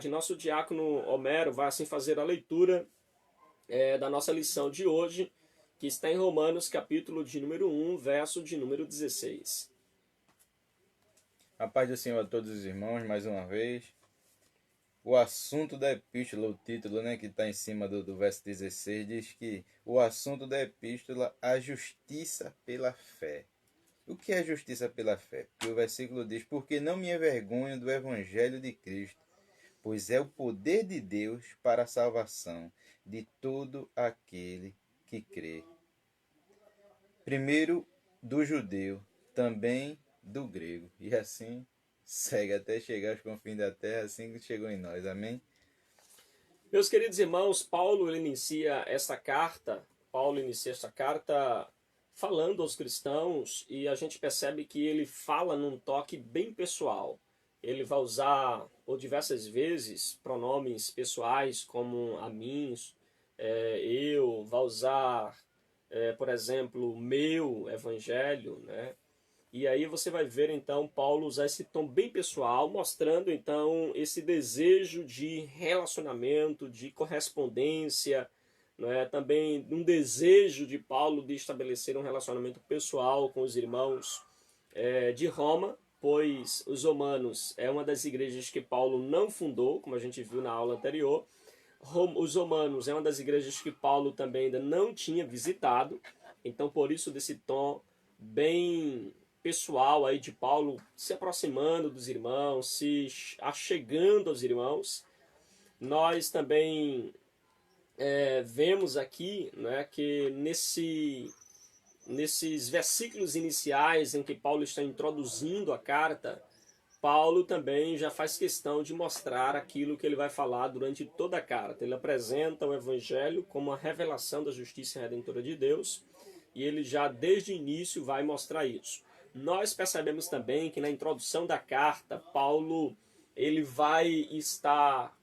Nosso diácono Homero vai assim fazer a leitura da nossa lição de hoje, que está em Romanos, capítulo de número 1, verso de número 16. A paz do Senhor a todos os irmãos, mais uma vez. O assunto da epístola, o título, que está em cima do verso 16, diz que o assunto da epístola, a justiça pela fé. O que é justiça pela fé? Porque o versículo diz, porque não me envergonho do evangelho de Cristo, pois é o poder de Deus para a salvação de todo aquele que crê. Primeiro do judeu, também do grego, e assim segue até chegar aos confins da terra, assim que chegou em nós. Amém? Meus queridos irmãos, Paulo inicia esta carta falando aos cristãos, e a gente percebe que ele fala num toque bem pessoal. Ele vai usar por diversas vezes pronomes pessoais como a mim, eu, vai usar, por exemplo, o meu evangelho, né? E aí você vai ver então Paulo usar esse tom bem pessoal, mostrando então esse desejo de relacionamento, de correspondência, não é? Também um desejo de Paulo de estabelecer um relacionamento pessoal com os irmãos de Roma, pois os romanos é uma das igrejas que Paulo não fundou, como a gente viu na aula anterior. Os romanos é uma das igrejas que Paulo também ainda não tinha visitado, então por isso desse tom bem pessoal aí de Paulo se aproximando dos irmãos, se achegando aos irmãos. Nós também vemos aqui, né, que nesses versículos iniciais em que Paulo está introduzindo a carta, Paulo também já faz questão de mostrar aquilo que ele vai falar durante toda a carta. Ele apresenta o Evangelho como a revelação da justiça redentora de Deus, e ele já desde o início vai mostrar isso. Nós percebemos também que na introdução da carta, Paulo ele vai estar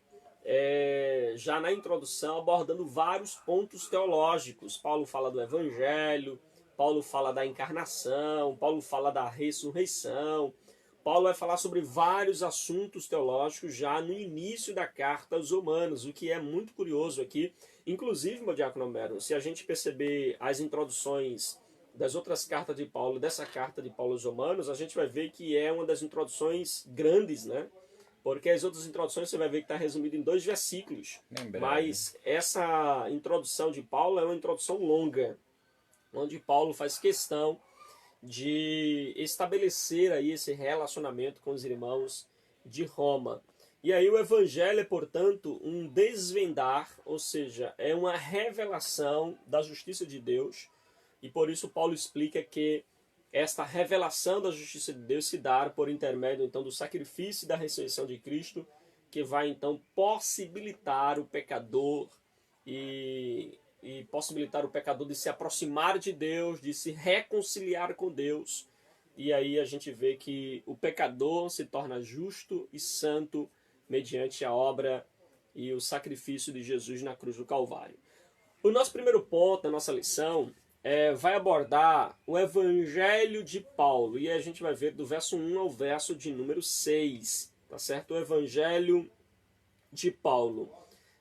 já na introdução abordando vários pontos teológicos. Paulo fala do Evangelho, Paulo fala da encarnação, Paulo fala da ressurreição. Paulo vai falar sobre vários assuntos teológicos já no início da carta aos Romanos, o que é muito curioso aqui. Inclusive, meu diácono Homero, se a gente perceber as introduções das outras cartas de Paulo, dessa carta de Paulo aos Romanos, a gente vai ver que é uma das introduções grandes, né? Porque as outras introduções você vai ver que está resumido em 2 versículos. Bem breve. Mas essa introdução de Paulo é uma introdução longa, onde Paulo faz questão de estabelecer aí esse relacionamento com os irmãos de Roma. E aí o evangelho é, portanto, um desvendar, ou seja, é uma revelação da justiça de Deus, e por isso Paulo explica que esta revelação da justiça de Deus se dá por intermédio então do sacrifício e da ressurreição de Cristo, que vai então possibilitar o pecador e possibilitar o pecador de se aproximar de Deus, de se reconciliar com Deus. E aí a gente vê que o pecador se torna justo e santo mediante a obra e o sacrifício de Jesus na cruz do Calvário. O nosso primeiro ponto da nossa lição vai abordar o Evangelho de Paulo. E a gente vai ver do verso 1 ao verso de número 6. Tá certo? O Evangelho de Paulo.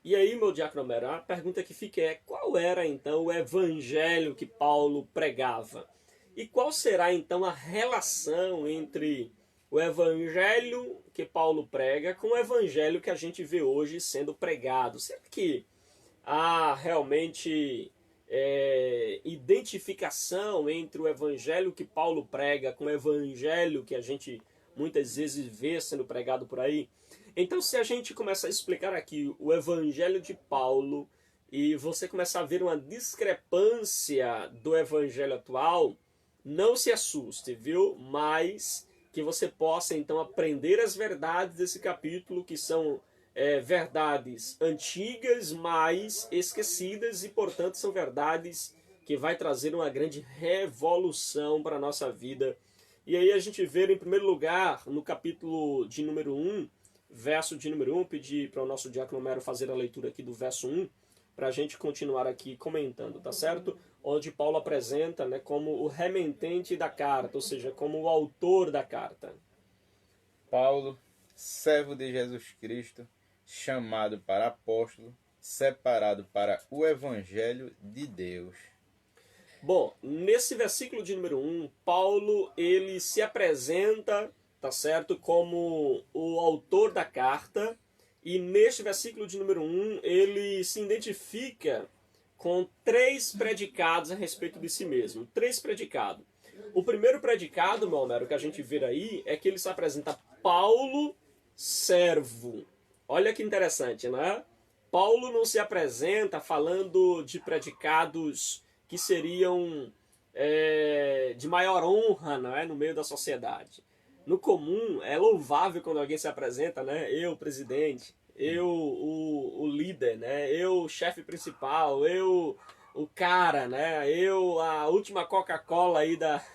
E aí, meu diácono Homero, a pergunta que fica é: qual era então o evangelho que Paulo pregava? E qual será então a relação entre o evangelho que Paulo prega com o evangelho que a gente vê hoje sendo pregado? Será que há realmente identificação entre o evangelho que Paulo prega com o evangelho que a gente muitas vezes vê sendo pregado por aí? Então, se a gente começar a explicar aqui o evangelho de Paulo e você começar a ver uma discrepância do evangelho atual, não se assuste, viu? Mas que você possa então aprender as verdades desse capítulo, que são verdades antigas, mas esquecidas, e portanto são verdades que vai trazer uma grande revolução para a nossa vida. E aí a gente vê em primeiro lugar no capítulo de número 1, verso de número 1, pedir para o nosso diácono Homero fazer a leitura aqui do verso 1, para a gente continuar aqui comentando, tá certo? Onde Paulo apresenta, né, como o remetente da carta, ou seja, como o autor da carta. Paulo, servo de Jesus Cristo, chamado para apóstolo, separado para o evangelho de Deus. Bom, nesse versículo de número 1, Paulo ele se apresenta, tá certo, como o autor da carta, e neste versículo de número 1, ele se identifica com 3 predicados a respeito de si mesmo. 3 predicados. O primeiro predicado, meu Homero, que a gente vê aí, é que ele se apresenta Paulo, servo. Olha que interessante, né? Paulo não se apresenta falando de predicados que seriam de maior honra, não é, no meio da sociedade. No comum, é louvável quando alguém se apresenta, né? Eu, presidente, eu, o líder, né? Eu, chefe principal, eu, o cara, né? Eu, a última Coca-Cola aí da...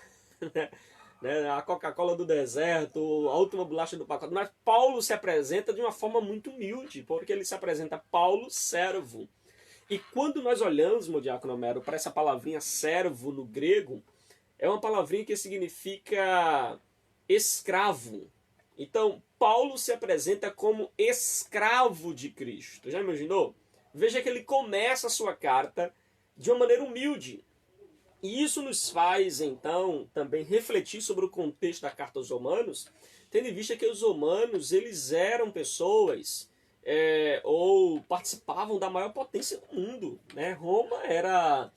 né? A Coca-Cola do deserto, a última bolacha do pacote. Mas Paulo se apresenta de uma forma muito humilde, porque ele se apresenta Paulo, servo. E quando nós olhamos, meu diácono Homero, para essa palavrinha servo no grego, é uma palavrinha que significa escravo. Então, Paulo se apresenta como escravo de Cristo. Já imaginou? Veja que ele começa a sua carta de uma maneira humilde. E isso nos faz, então, também refletir sobre o contexto da carta aos Romanos, tendo em vista que os romanos eles eram pessoas ou participavam da maior potência do mundo, né? Roma era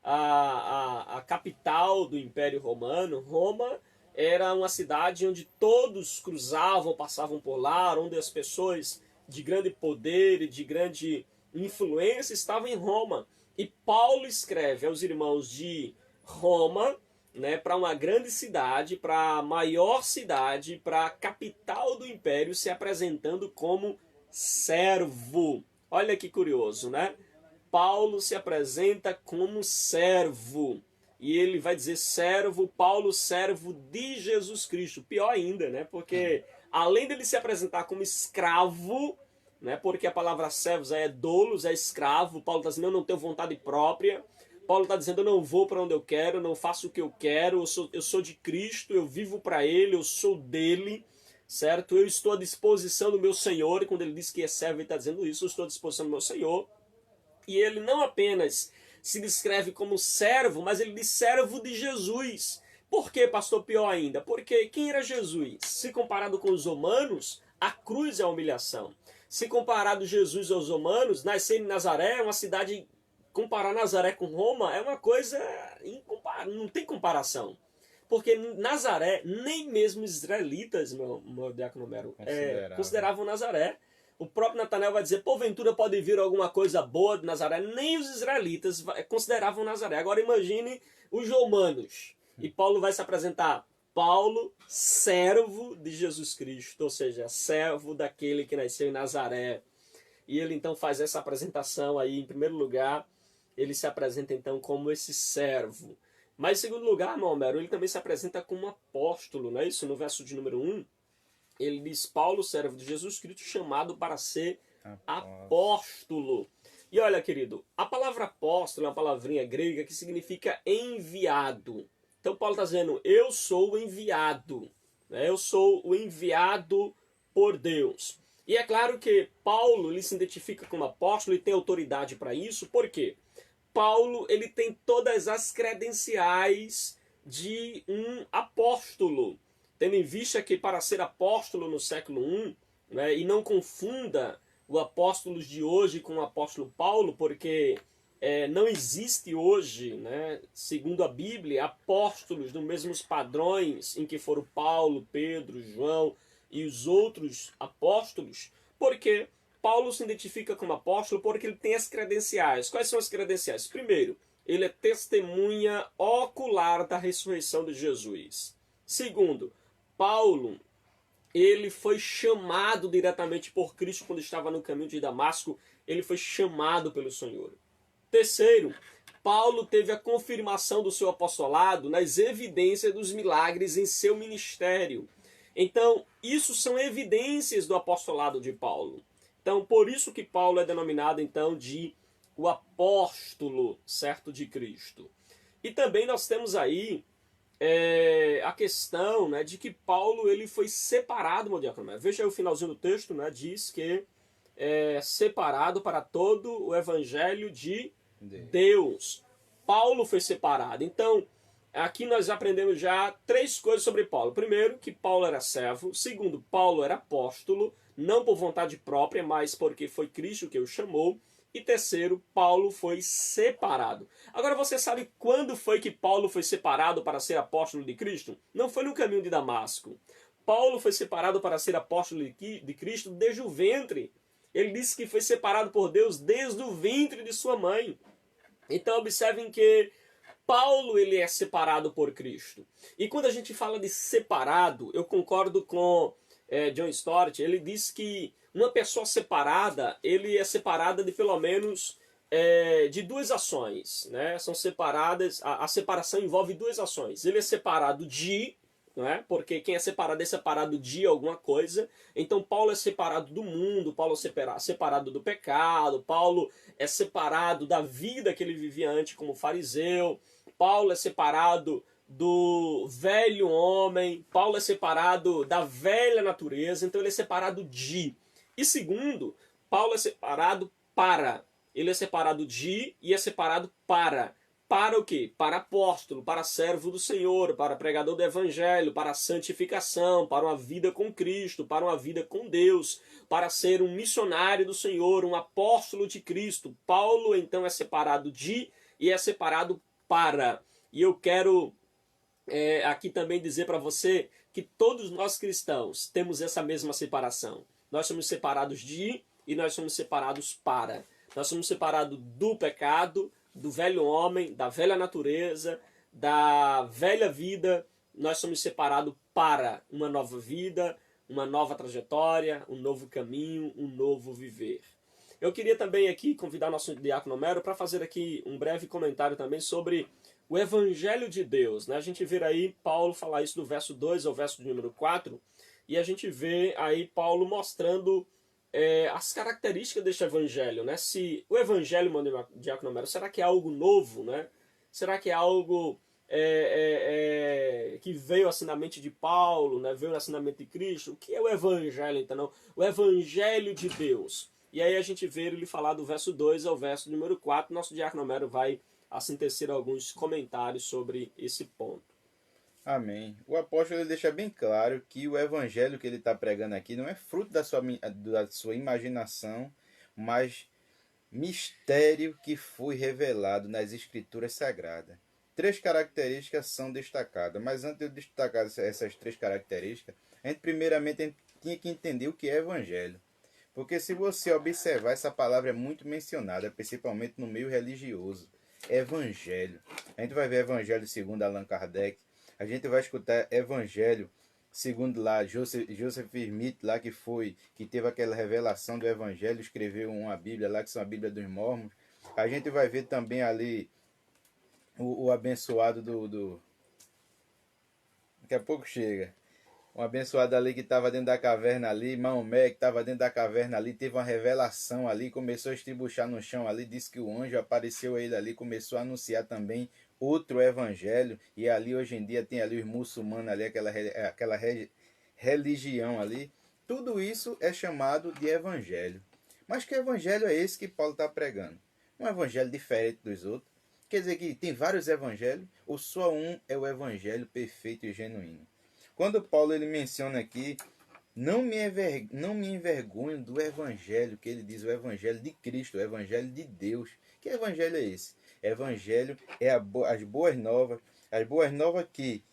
a capital do Império Romano. Roma era uma cidade onde todos cruzavam, passavam por lá, onde as pessoas de grande poder e de grande influência estavam em Roma. E Paulo escreve aos irmãos de Roma, né, para uma grande cidade, para a maior cidade, para a capital do império, se apresentando como servo. Olha que curioso, né? Paulo se apresenta como servo. E ele vai dizer servo, Paulo, servo de Jesus Cristo. Pior ainda, né? Porque além dele se apresentar como escravo, né? Porque a palavra servos é doulos, é escravo. Paulo está dizendo, eu não tenho vontade própria. Paulo está dizendo, eu não vou para onde eu quero, eu não faço o que eu quero, eu sou de Cristo, eu vivo para Ele, eu sou dele, certo? Eu estou à disposição do meu Senhor, e quando ele diz que é servo, ele está dizendo isso, eu estou à disposição do meu Senhor. E ele não apenas se descreve como servo, mas ele diz servo de Jesus. Por que, pastor, pior ainda? Porque quem era Jesus? Se comparado com os romanos, a cruz é a humilhação. Se comparado Jesus aos romanos, nascer em Nazaré é uma cidade... Comparar Nazaré com Roma é uma coisa incomparável, não tem comparação. Porque Nazaré, nem mesmo os israelitas, meu diácono Homero, consideravam Nazaré. O próprio Natanael vai dizer, porventura pode vir alguma coisa boa de Nazaré. Nem os israelitas consideravam Nazaré. Agora imagine os romanos. E Paulo vai se apresentar, Paulo, servo de Jesus Cristo, ou seja, servo daquele que nasceu em Nazaré. E ele então faz essa apresentação aí, em primeiro lugar, ele se apresenta então como esse servo. Mas em segundo lugar, meu Homero, ele também se apresenta como apóstolo, não é isso? No verso de número 1, ele diz, Paulo, servo de Jesus Cristo, chamado para ser apóstolo. E olha, querido, a palavra apóstolo é uma palavrinha grega que significa enviado. Então Paulo está dizendo, eu sou o enviado. Né? Eu sou o enviado por Deus. E é claro que Paulo ele se identifica como apóstolo e tem autoridade para isso. Por quê? Paulo ele tem todas as credenciais de um apóstolo. Tendo em vista que para ser apóstolo no século I, né, e não confunda o apóstolo de hoje com o apóstolo Paulo, porque não existe hoje, né, segundo a Bíblia, apóstolos dos mesmos padrões em que foram Paulo, Pedro, João e os outros apóstolos, porque Paulo se identifica como apóstolo porque ele tem as credenciais. Quais são as credenciais? Primeiro, ele é testemunha ocular da ressurreição de Jesus. Segundo, Paulo, ele foi chamado diretamente por Cristo quando estava no caminho de Damasco, ele foi chamado pelo Senhor. Terceiro, Paulo teve a confirmação do seu apostolado nas evidências dos milagres em seu ministério. Então, isso são evidências do apostolado de Paulo. Então, por isso que Paulo é denominado, então, de o apóstolo, certo, de Cristo. E também nós temos aí a questão, né, de que Paulo ele foi separado, meu diácono. Veja aí o finalzinho do texto, né, diz que separado para todo o evangelho de Deus. Deus. Paulo foi separado. Então, aqui nós aprendemos já 3 coisas sobre Paulo. Primeiro, que Paulo era servo. Segundo, Paulo era apóstolo, não por vontade própria, mas porque foi Cristo que o chamou. E terceiro, Paulo foi separado. Agora você sabe quando foi que Paulo foi separado para ser apóstolo de Cristo? Não foi no caminho de Damasco. Paulo foi separado para ser apóstolo de Cristo desde o ventre. Ele disse que foi separado por Deus desde o ventre de sua mãe. Então observem que Paulo ele é separado por Cristo. E quando a gente fala de separado, eu concordo com John Stott. Ele diz que uma pessoa separada, ele é separada de pelo menos de 2 ações, né? São separadas. A separação envolve 2 ações. Ele é separado de, não é? Porque quem é separado de alguma coisa. Então Paulo é separado do mundo, Paulo é separado do pecado, Paulo é separado da vida que ele vivia antes como fariseu, Paulo é separado do velho homem, Paulo é separado da velha natureza, então ele é separado de. E segundo, Paulo é separado para. Ele é separado de e é separado para. Para o quê? Para apóstolo, para servo do Senhor, para pregador do Evangelho, para santificação, para uma vida com Cristo, para uma vida com Deus, para ser um missionário do Senhor, um apóstolo de Cristo. Paulo, então, é separado de e é separado para. E eu quero aqui também dizer para você que todos nós cristãos temos essa mesma separação. Nós somos separados de e nós somos separados para. Nós somos separados do pecado, do velho homem, da velha natureza, da velha vida. Nós somos separados para uma nova vida, uma nova trajetória, um novo caminho, um novo viver. Eu queria também aqui convidar nosso diácono Homero para fazer aqui um breve comentário também sobre o Evangelho de Deus. Né? A gente vê aí Paulo falar isso do verso 2 ao verso de número 4, e a gente vê aí Paulo mostrando as características deste evangelho, né? Se o evangelho, mano diácono Homero, será que é algo novo, né? Será que é algo que veio assim na mente de Paulo, né? Veio assim na mente de Cristo? O que é o evangelho, então? Não? O evangelho de Deus. E aí a gente vê ele falar do verso 2 ao verso número 4. Nosso diácono Homero vai assim tecer alguns comentários sobre esse ponto. Amém. O apóstolo ele deixa bem claro que o evangelho que ele está pregando aqui não é fruto da sua imaginação, mas mistério que foi revelado nas escrituras sagradas. 3 características são destacadas, mas antes de eu destacar essas 3 características, a gente primeiramente tinha que entender o que é evangelho. Porque se você observar, essa palavra é muito mencionada, principalmente no meio religioso. Evangelho. A gente vai ver evangelho segundo Allan Kardec. A gente vai escutar evangelho segundo lá Joseph Smith, lá que teve aquela revelação do evangelho, escreveu uma Bíblia lá, que são a Bíblia dos Mormons. A gente vai ver também ali o abençoado daqui a pouco chega. Um abençoado ali que estava dentro da caverna ali, Maomé que estava dentro da caverna ali, teve uma revelação ali, começou a estribuchar no chão ali, disse que o anjo apareceu a ele ali, começou a anunciar também outro evangelho, e ali hoje em dia tem ali os muçulmanos ali, aquela religião ali. Tudo isso é chamado de evangelho. Mas que evangelho é esse que Paulo está pregando? Um evangelho diferente dos outros? Quer dizer que tem vários evangelhos, ou só um é o evangelho perfeito e genuíno? Quando Paulo ele menciona aqui, não me envergonho do evangelho, que ele diz o evangelho de Cristo, o evangelho de Deus. Que evangelho é esse? Evangelho é as boas novas que,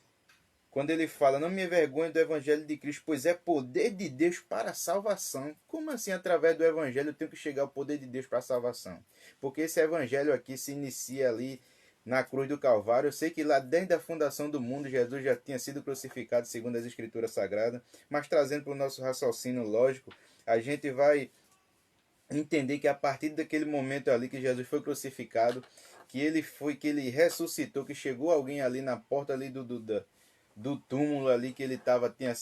quando ele fala, não me envergonho do evangelho de Cristo, pois é poder de Deus para a salvação. Como assim, através do evangelho, eu tenho que chegar ao poder de Deus para a salvação? Porque esse evangelho aqui se inicia ali na cruz do Calvário. Eu sei que lá desde a fundação do mundo, Jesus já tinha sido crucificado segundo as Escrituras Sagradas, mas trazendo para o nosso raciocínio lógico, a gente vai entender que a partir daquele momento ali que Jesus foi crucificado, que ele ressuscitou, que chegou alguém ali na porta ali do túmulo ali que ele tinha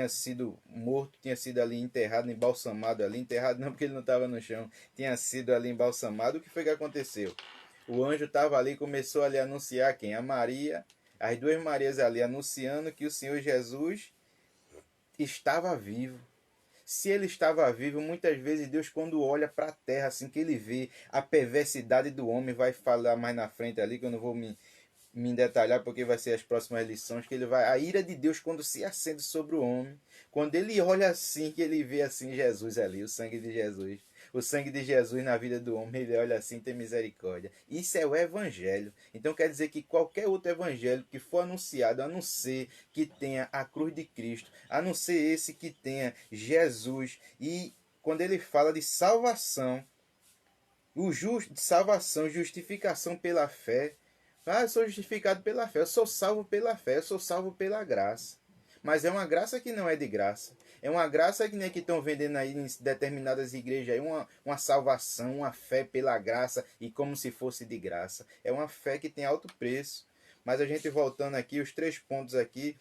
sido morto, tinha sido ali enterrado, embalsamado ali, enterrado não porque ele não estava no chão, tinha sido ali embalsamado. O que foi que aconteceu? O anjo estava ali e começou ali a anunciar quem? A Maria, as 2 Marias ali, anunciando que o Senhor Jesus estava vivo. Se ele estava vivo, muitas vezes Deus, quando olha para a terra, assim que ele vê a perversidade do homem, vai falar mais na frente ali, que eu não vou me detalhar, porque vai ser as próximas lições, que ele vai, a ira de Deus quando se acende sobre o homem, quando ele olha assim, que ele vê assim Jesus ali, o sangue de Jesus. O sangue de Jesus na vida do homem, ele olha assim, tem misericórdia. Isso é o evangelho. Então quer dizer que qualquer outro evangelho que for anunciado, a não ser que tenha a cruz de Cristo, a não ser esse que tenha Jesus, e quando ele fala de salvação, salvação, justificação pela fé. Ah, eu sou justificado pela fé, eu sou salvo pela fé, eu sou salvo pela graça. Mas é uma graça que não é de graça. É uma graça que nem que estão vendendo aí em determinadas igrejas aí, uma salvação, uma fé pela graça e como se fosse de graça. É uma fé que tem alto preço. Mas a gente voltando aqui, os 3 pontos aqui,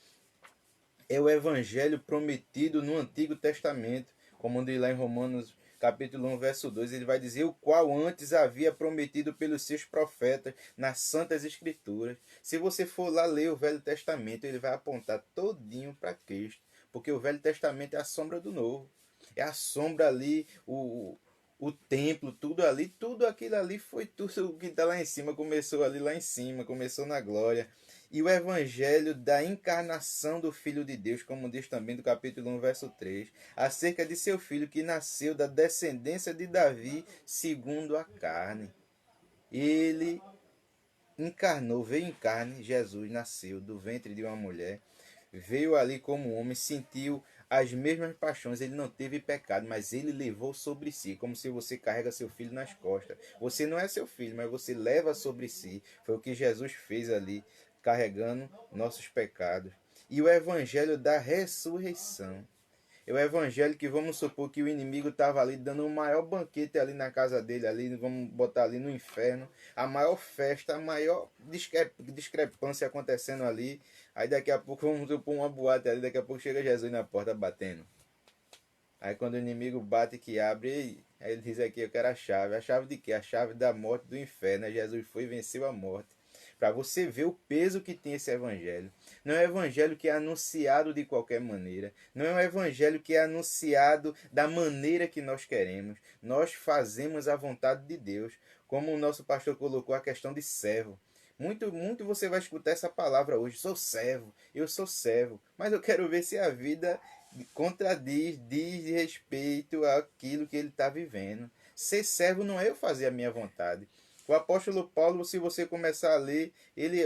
é o evangelho prometido no Antigo Testamento, como diz lá em Romanos capítulo 1, verso 2, ele vai dizer o qual antes havia prometido pelos seus profetas nas Santas Escrituras. Se você for lá ler o Velho Testamento, ele vai apontar todinho para Cristo, porque o Velho Testamento é a sombra do Novo. É a sombra ali, o templo, tudo ali, tudo aquilo ali foi tudo que está lá em cima, começou ali lá em cima, começou na glória. E o evangelho da encarnação do Filho de Deus, como diz também do capítulo 1, verso 3, acerca de seu filho que nasceu da descendência de Davi segundo a carne. Ele encarnou, veio em carne, Jesus nasceu do ventre de uma mulher, veio ali como homem, sentiu as mesmas paixões, ele não teve pecado, mas ele levou sobre si, como se você carrega seu filho nas costas. Você não é seu filho, mas você leva sobre si. Foi o que Jesus fez ali, carregando nossos pecados. E o evangelho da ressurreição. É o evangelho que vamos supor que o inimigo estava ali dando o maior banquete ali na casa dele, ali, vamos botar ali no inferno, a maior festa, a maior discrepância acontecendo ali. Aí daqui a pouco vamos supor uma boate ali, daqui a pouco chega Jesus na porta batendo. Aí quando o inimigo bate que abre, aí ele diz aqui, eu quero a chave. A chave de quê? A chave da morte do inferno. Aí Jesus foi e venceu a morte. Para você ver o peso que tem esse evangelho. Não é um evangelho que é anunciado de qualquer maneira. Não é um evangelho que é anunciado da maneira que nós queremos. Nós fazemos a vontade de Deus. Como o nosso pastor colocou a questão de servo. Muito você vai escutar essa palavra hoje. Sou servo, eu sou servo. Mas eu quero ver se a vida diz respeito àquilo que ele está vivendo. Ser servo não é eu fazer a minha vontade. O apóstolo Paulo, se você começar a ler,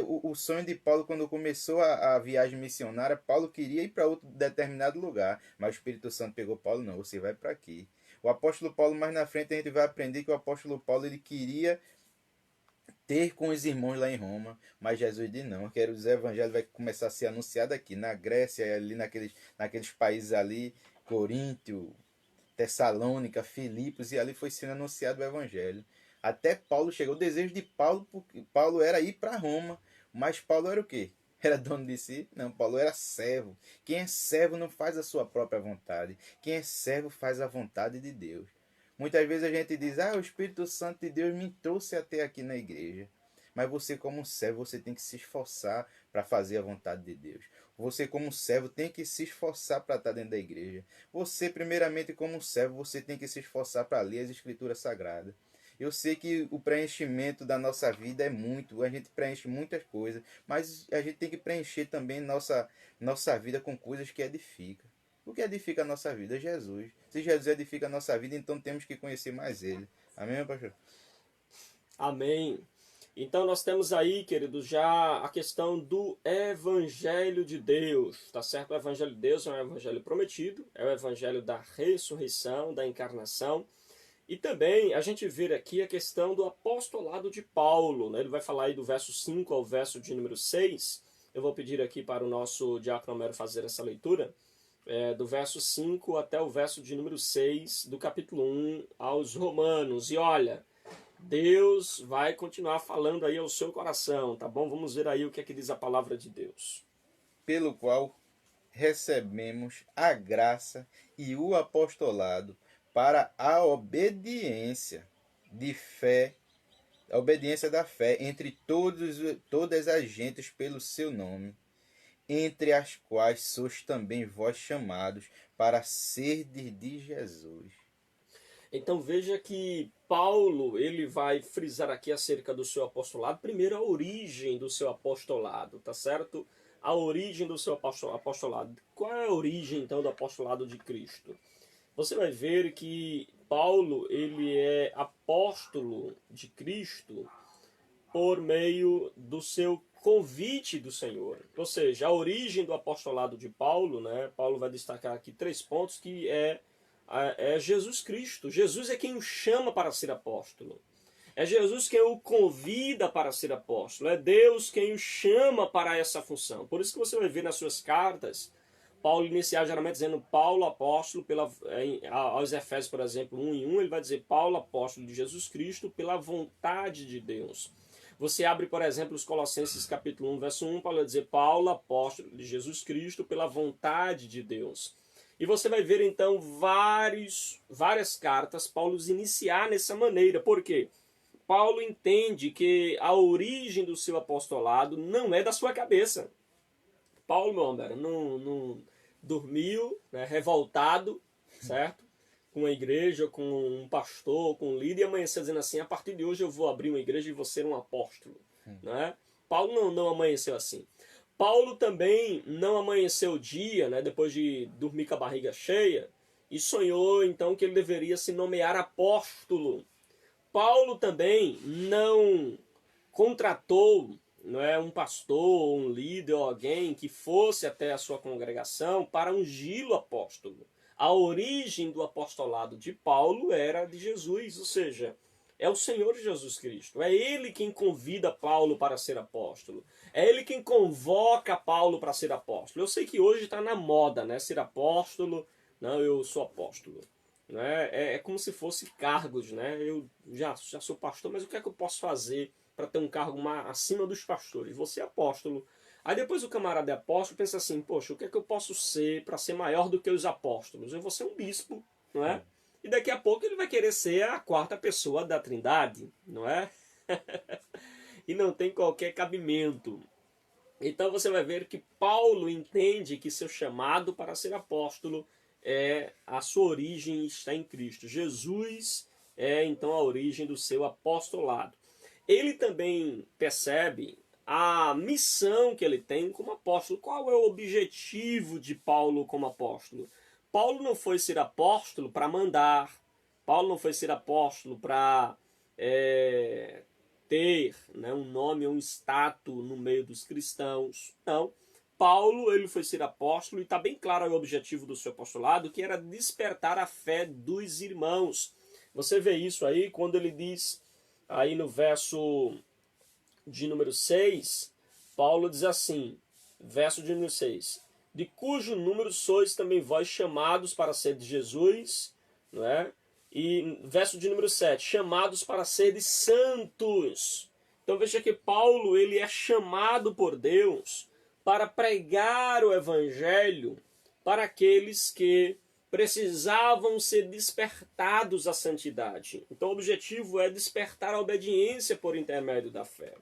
o sonho de Paulo quando começou a viagem missionária, Paulo queria ir para outro determinado lugar, mas o Espírito Santo pegou Paulo, não, você vai para aqui. O apóstolo Paulo, mais na frente, a gente vai aprender que o apóstolo Paulo ele queria ter com os irmãos lá em Roma, mas Jesus disse não, eu quero dizer, o evangelho vai começar a ser anunciado aqui, na Grécia, ali naqueles países ali, Coríntio, Tessalônica, Filipos, e ali foi sendo anunciado o evangelho. Até Paulo chegou. O desejo de Paulo, porque Paulo era ir para Roma, mas Paulo era o quê? Era dono de si? Não, Paulo era servo. Quem é servo não faz a sua própria vontade. Quem é servo faz a vontade de Deus. Muitas vezes a gente diz, o Espírito Santo de Deus me trouxe até aqui na igreja. Mas você como servo, você tem que se esforçar para fazer a vontade de Deus. Você como servo tem que se esforçar para estar dentro da igreja. Você, primeiramente, como servo, você tem que se esforçar para ler as Escrituras Sagradas. Eu sei que o preenchimento da nossa vida é muito, a gente preenche muitas coisas, mas a gente tem que preencher também nossa vida com coisas que edificam. O que edifica a nossa vida é Jesus. Se Jesus edifica a nossa vida, então temos que conhecer mais Ele. Amém, meu pastor? Amém. Então nós temos aí, queridos, já a questão do Evangelho de Deus, tá certo? O Evangelho de Deus é um evangelho prometido, é o evangelho da ressurreição, da encarnação. E também a gente vê aqui a questão do apostolado de Paulo, né? Ele vai falar aí do verso 5 ao verso de número 6. Eu vou pedir aqui para o nosso diácono Homero fazer essa leitura, do verso 5 até o verso de número 6 do capítulo 1 aos Romanos. E olha, Deus vai continuar falando aí ao seu coração, tá bom? Vamos ver aí o que é que diz a palavra de Deus. Pelo qual recebemos a graça e o apostolado para a obediência de fé, a obediência da fé entre todas as gentes pelo seu nome, entre as quais sois também vós chamados, para serdes de Jesus. Então veja que Paulo ele vai frisar aqui acerca do seu apostolado, primeiro a origem do seu apostolado, tá certo? A origem do seu apostolado. Qual é a origem então do apostolado de Cristo? Você vai ver que Paulo ele é apóstolo de Cristo por meio do seu convite do Senhor. Ou seja, a origem do apostolado de Paulo, né? Paulo vai destacar aqui 3 pontos que é Jesus Cristo. Jesus é quem o chama para ser apóstolo. É Jesus quem o convida para ser apóstolo. É Deus quem o chama para essa função. Por isso que você vai ver nas suas cartas, Paulo iniciar geralmente dizendo Paulo apóstolo, aos Efésios, por exemplo, 1:1, ele vai dizer Paulo apóstolo de Jesus Cristo pela vontade de Deus. Você abre, por exemplo, os Colossenses capítulo 1, verso 1, Paulo vai dizer Paulo apóstolo de Jesus Cristo pela vontade de Deus. E você vai ver então várias cartas Paulo iniciar nessa maneira. Por quê? Paulo entende que a origem do seu apostolado não é da sua cabeça. Paulo, meu amigo, não dormiu, né, revoltado, certo? Com a igreja, com um pastor, com um líder, e amanheceu dizendo assim, a partir de hoje eu vou abrir uma igreja e vou ser um apóstolo. Né? Paulo não amanheceu assim. Paulo também não amanheceu o dia, né, depois de dormir com a barriga cheia, e sonhou então que ele deveria se nomear apóstolo. Paulo também não contratou, não é, um pastor, um líder ou alguém que fosse até a sua congregação para ungí-lo apóstolo. A origem do apostolado de Paulo era de Jesus, ou seja, é o Senhor Jesus Cristo. É Ele quem convida Paulo para ser apóstolo. É Ele quem convoca Paulo para ser apóstolo. Eu sei que hoje está na moda, né? Ser apóstolo. Não, eu sou apóstolo. Né? É como se fosse cargos, né? Eu já sou pastor, mas o que é que eu posso fazer para ter um cargo acima dos pastores? Você é apóstolo. Aí depois o camarada é apóstolo pensa assim, poxa, o que é que eu posso ser para ser maior do que os apóstolos? Eu vou ser um bispo, não é? E daqui a pouco ele vai querer ser a 4ª pessoa da Trindade, não é? E não tem qualquer cabimento. Então você vai ver que Paulo entende que seu chamado para ser apóstolo a sua origem está em Cristo. Jesus é então a origem do seu apostolado. Ele também percebe a missão que ele tem como apóstolo. Qual é o objetivo de Paulo como apóstolo? Paulo não foi ser apóstolo para mandar. Paulo não foi ser apóstolo para ter, né, um nome ou um status no meio dos cristãos. Não. Paulo ele foi ser apóstolo e está bem claro o objetivo do seu apostolado, que era despertar a fé dos irmãos. Você vê isso aí quando ele diz, aí no verso de número 6, Paulo diz assim, verso de número 6, de cujo número sois também vós chamados para ser de Jesus, não é? E verso de número 7, chamados para ser santos. Então veja que Paulo ele é chamado por Deus para pregar o evangelho para aqueles que precisavam ser despertados à santidade. Então o objetivo é despertar a obediência por intermédio da fé.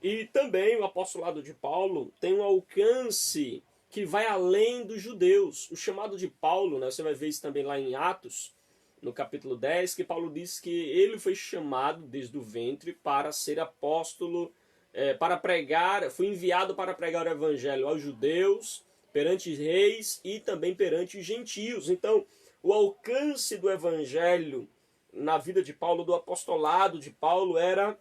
E também o apostolado de Paulo tem um alcance que vai além dos judeus. O chamado de Paulo, né, você vai ver isso também lá em Atos, no capítulo 10, que Paulo diz que ele foi chamado desde o ventre para ser apóstolo, para pregar, foi enviado para pregar o evangelho aos judeus, perante reis e também perante os gentios. Então, o alcance do evangelho na vida de Paulo, do apostolado de Paulo, era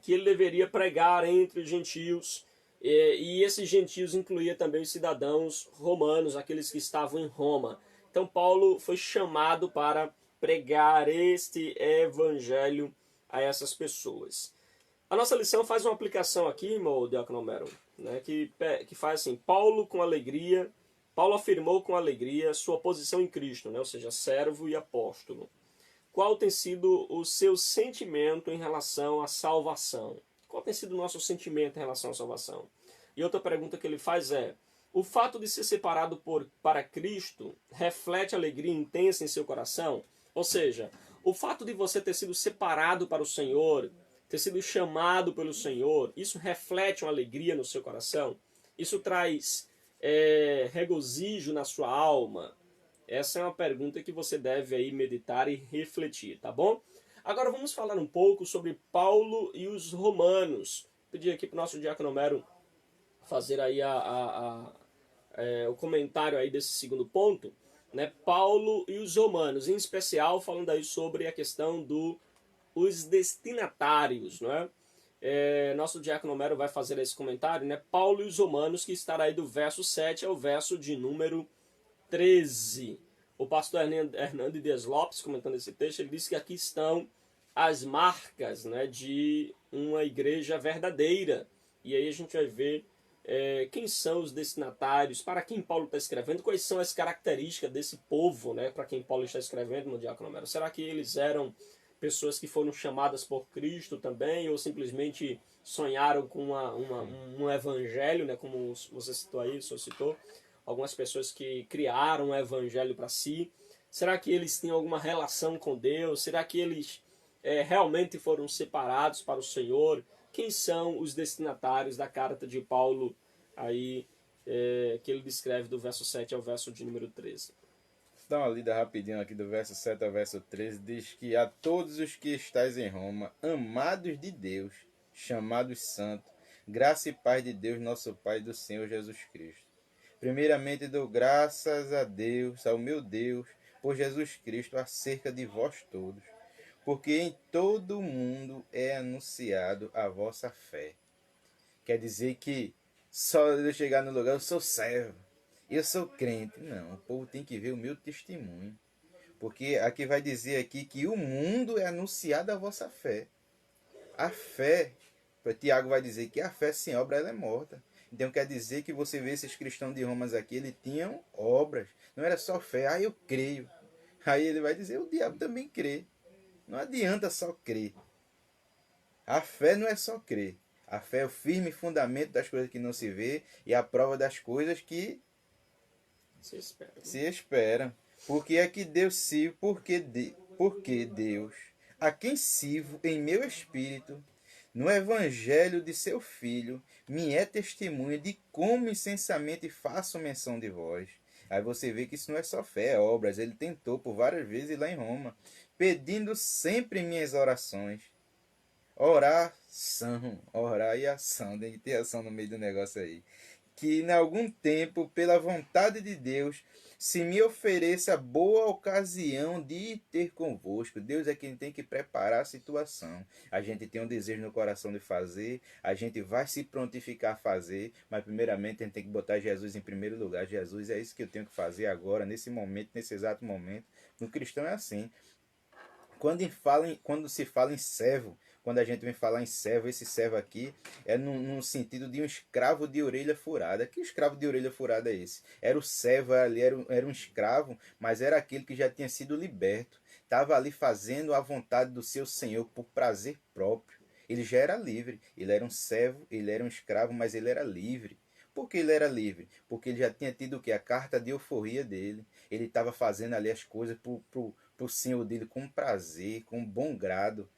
que ele deveria pregar entre os gentios, e esses gentios incluía também os cidadãos romanos, aqueles que estavam em Roma. Então Paulo foi chamado para pregar este evangelho a essas pessoas. A nossa lição faz uma aplicação aqui, irmão Diácono Homero, né, que faz assim, Paulo afirmou com alegria sua posição em Cristo, né, ou seja, servo e apóstolo. Qual tem sido o seu sentimento em relação à salvação? Qual tem sido o nosso sentimento em relação à salvação? E outra pergunta que ele faz é, o fato de ser separado para Cristo reflete alegria intensa em seu coração? Ou seja, o fato de você ter sido separado para o Senhor, ter sido chamado pelo Senhor, isso reflete uma alegria no seu coração? Isso traz regozijo na sua alma? Essa é uma pergunta que você deve aí meditar e refletir, tá bom? Agora vamos falar um pouco sobre Paulo e os romanos. Vou pedir aqui para o nosso diácono Homero fazer aí o comentário aí desse segundo ponto, né? Paulo e os romanos, em especial falando aí sobre a questão dos destinatários, não é? Nosso diácono Homero vai fazer esse comentário, né? Paulo e os romanos, que estará aí do verso 7 ao verso de número 13. O pastor Hernando Dias Lopes, comentando esse texto, ele disse que aqui estão as marcas, né, de uma igreja verdadeira. E aí a gente vai ver quem são os destinatários, para quem Paulo está escrevendo, quais são as características desse povo, né, para quem Paulo está escrevendo no diácono Homero. Será que eles eram pessoas que foram chamadas por Cristo também, ou simplesmente sonharam com um evangelho, né, como você citou aí, o senhor citou, algumas pessoas que criaram um evangelho para si? Será que eles têm alguma relação com Deus? Será que eles realmente foram separados para o Senhor? Quem são os destinatários da carta de Paulo aí, que ele descreve do verso 7 ao verso de número 13? Dá uma lida rapidinho aqui do verso 7 ao verso 13, diz que a todos os que estáis em Roma, amados de Deus, chamados santos, graça e paz de Deus, nosso Pai, e do Senhor Jesus Cristo. Primeiramente dou graças a Deus, ao meu Deus, por Jesus Cristo, acerca de vós todos, porque em todo o mundo é anunciado a vossa fé. Quer dizer que só eu chegar no lugar, eu sou servo, eu sou crente. Não, o povo tem que ver o meu testemunho. Porque aqui vai dizer aqui que o mundo é anunciado a vossa fé. A fé, Tiago vai dizer que a fé sem obra ela é morta. Então quer dizer que você vê esses cristãos de Roma aqui, eles tinham obras. Não era só fé, eu creio. Aí ele vai dizer, o diabo também crê. Não adianta só crer. A fé não é só crer. A fé é o firme fundamento das coisas que não se vê e a prova das coisas que se esperam. Porque é que Deus sirvo, porque Deus, a quem sirvo em meu espírito, no evangelho de seu Filho, me é testemunha de como incensamente faço menção de vós. Aí você vê que isso não é só fé, é obras. Ele tentou por várias vezes lá em Roma, pedindo sempre em minhas orações. Orar e ação, tem que ter ação no meio do negócio aí. Que em algum tempo, pela vontade de Deus, se me ofereça boa ocasião de ir ter convosco. Deus é quem tem que preparar a situação. A gente tem um desejo no coração de fazer, a gente vai se prontificar a fazer, mas primeiramente a gente tem que botar Jesus em primeiro lugar. Jesus, é isso que eu tenho que fazer agora, nesse momento, nesse exato momento. No cristão é assim. Quando se fala em servo, quando a gente vem falar em servo, esse servo aqui é no sentido de um escravo de orelha furada. Que escravo de orelha furada é esse? Era o servo ali, era um escravo, mas era aquele que já tinha sido liberto. Estava ali fazendo a vontade do seu senhor por prazer próprio. Ele já era livre. Ele era um servo, ele era um escravo, mas ele era livre. Por que ele era livre? Porque ele já tinha tido o quê? A carta de euforia dele. Ele estava fazendo ali as coisas para o senhor dele com prazer, com bom grado.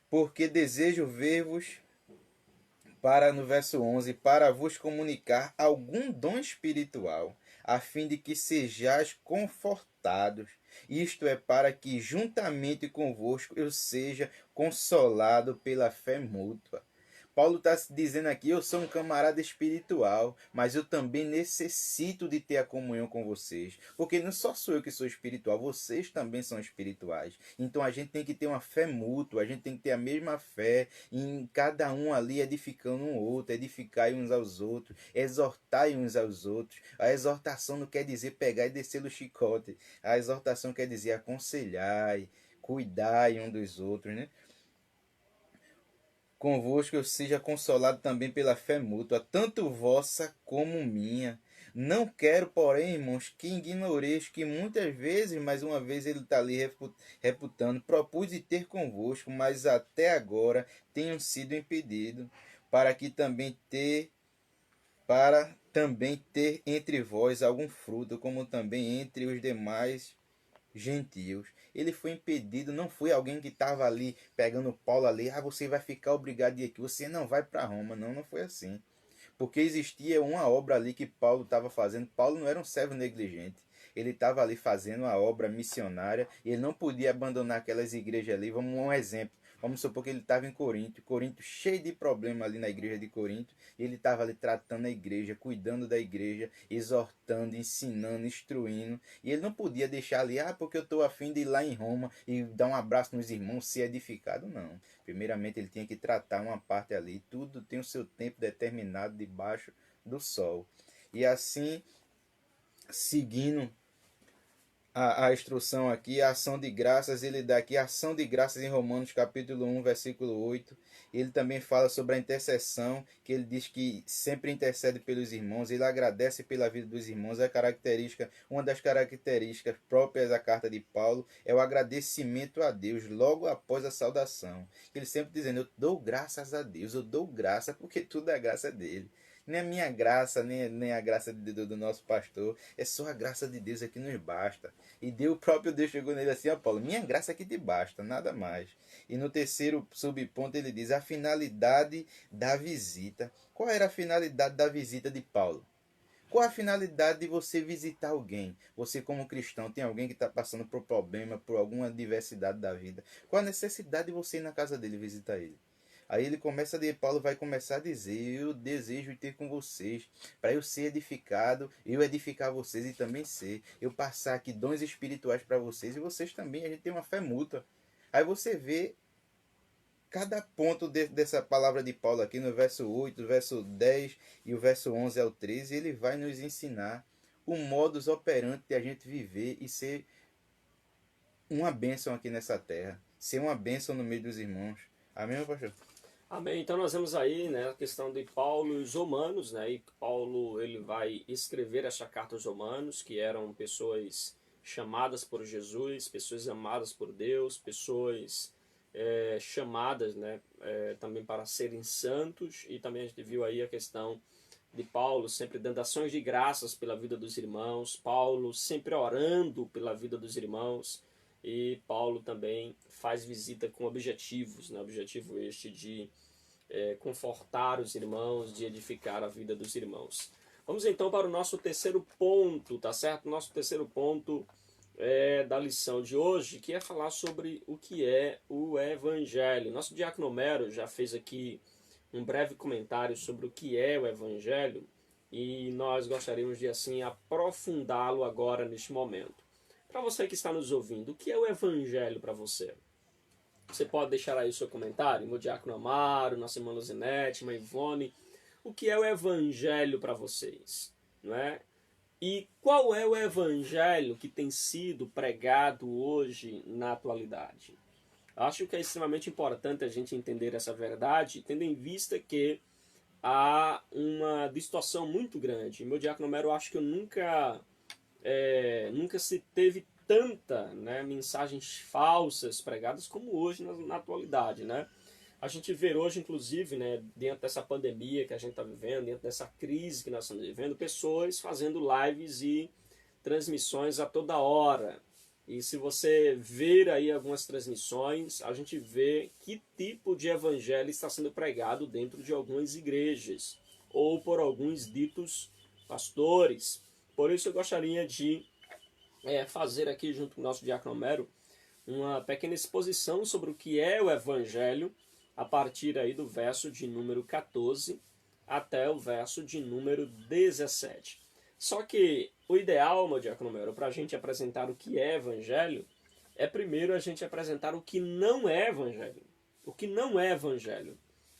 Porque desejo ver-vos, no verso 11, para vos comunicar algum dom espiritual, a fim de que sejais confortados. Isto é para que juntamente convosco eu seja consolado pela fé mútua. Paulo está dizendo aqui, eu sou um camarada espiritual, mas eu também necessito de ter a comunhão com vocês. Porque não só sou eu que sou espiritual, vocês também são espirituais. Então a gente tem que ter uma fé mútua, a gente tem que ter a mesma fé, em cada um ali edificando um outro, edificar uns aos outros, exortar uns aos outros. A exortação não quer dizer pegar e descer do chicote. A exortação quer dizer aconselhar, cuidar um dos outros, né? Convosco eu seja consolado também pela fé mútua, tanto vossa como minha. Não quero, porém, irmãos, que ignoreis que muitas vezes, mais uma vez ele está ali reputando, propus de ter convosco, mas até agora tenho sido impedido, para também ter entre vós algum fruto, como também entre os demais gentios. Ele foi impedido, não foi alguém que estava ali pegando Paulo ali, você vai ficar obrigado a ir aqui, você não vai para Roma. Não, não foi assim. Porque existia uma obra ali que Paulo estava fazendo. Paulo não era um servo negligente. Ele estava ali fazendo uma obra missionária e ele não podia abandonar aquelas igrejas ali. Vamos um exemplo. Vamos supor que ele estava em Corinto, Corinto cheio de problema ali na igreja de Corinto, e ele estava ali tratando a igreja, cuidando da igreja, exortando, ensinando, instruindo, e ele não podia deixar ali, porque eu estou a fim de ir lá em Roma e dar um abraço nos irmãos, ser edificado, não. Primeiramente ele tinha que tratar uma parte ali, tudo tem o seu tempo determinado debaixo do sol. E assim, seguindo a instrução aqui, a ação de graças, ele dá aqui a ação de graças em Romanos capítulo 1, versículo 8. Ele também fala sobre a intercessão, que ele diz que sempre intercede pelos irmãos, ele agradece pela vida dos irmãos. A característica, uma das características próprias da carta de Paulo é o agradecimento a Deus logo após a saudação. Ele sempre dizendo, eu dou graças a Deus, eu dou graça porque tudo é graça dele. Nem a minha graça, nem a graça do nosso pastor. É só a graça de Deus que nos basta. E o próprio Deus chegou nele assim, Paulo, minha graça que te basta, nada mais. E no terceiro subponto ele diz, a finalidade da visita. Qual era a finalidade da visita de Paulo? Qual a finalidade de você visitar alguém? Você como cristão, tem alguém que está passando por problema, por alguma adversidade da vida. Qual a necessidade de você ir na casa dele visitar ele? Aí Paulo vai começar a dizer, eu desejo ter com vocês, para eu ser edificado, eu edificar vocês e também ser. Eu passar aqui dons espirituais para vocês e vocês também, a gente tem uma fé mútua. Aí você vê cada ponto dessa palavra de Paulo aqui no verso 8, verso 10 e o verso 11 ao 13, ele vai nos ensinar o modus operandi de a gente viver e ser uma bênção aqui nessa terra. Ser uma bênção no meio dos irmãos. Amém, meu pastor? Amém. Então nós vemos aí, né, a questão de Paulo e os romanos, né? E Paulo ele vai escrever essa carta aos romanos, que eram pessoas chamadas por Jesus, pessoas amadas por Deus, pessoas chamadas, né, também para serem santos. E também a gente viu aí a questão de Paulo sempre dando ações de graças pela vida dos irmãos, Paulo sempre orando pela vida dos irmãos. E Paulo também faz visita com objetivos, né? Objetivo este de confortar os irmãos, de edificar a vida dos irmãos. Vamos então para o nosso terceiro ponto, tá certo? Nosso terceiro ponto da lição de hoje, que é falar sobre o que é o Evangelho. Nosso diácono Homero já fez aqui um breve comentário sobre o que é o Evangelho e nós gostaríamos de assim aprofundá-lo agora neste momento. Para você que está nos ouvindo, o que é o Evangelho para você? Você pode deixar aí o seu comentário, meu diácono Amaro, nossa irmã Luzinete, irmã Ivone. O que é o Evangelho para vocês? Não é? E qual é o Evangelho que tem sido pregado hoje na atualidade? Acho que é extremamente importante a gente entender essa verdade, tendo em vista que há uma distorção muito grande. Meu diácono Homero, acho que eu nunca se teve tanta, né, mensagens falsas pregadas como hoje na atualidade, né? A gente vê hoje, inclusive, né, dentro dessa pandemia que a gente está vivendo, dentro dessa crise que nós estamos vivendo, pessoas fazendo lives e transmissões a toda hora. E se você ver aí algumas transmissões, a gente vê que tipo de evangelho está sendo pregado dentro de algumas igrejas ou por alguns ditos pastores. Por isso eu gostaria de fazer aqui junto com o nosso diácono Homero uma pequena exposição sobre o que é o Evangelho a partir aí do verso de número 14 até o verso de número 17. Só que o ideal, meu diácono Homero, para a gente apresentar o que é Evangelho, é primeiro a gente apresentar o que não é Evangelho. O que não é Evangelho.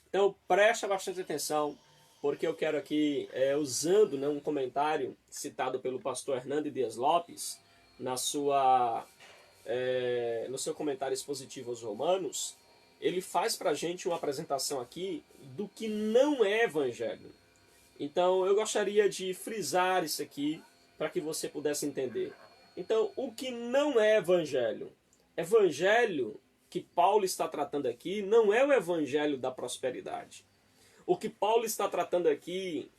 Então presta bastante atenção, porque eu quero aqui, usando, né, um comentário citado pelo pastor Hernando Dias Lopes, no seu comentário expositivo aos Romanos, ele faz para a gente uma apresentação aqui do que não é Evangelho. Então eu gostaria de frisar isso aqui para que você pudesse entender. Então, o que não é Evangelho? Evangelho que Paulo está tratando aqui não é o Evangelho da prosperidade. O que Paulo está tratando aqui,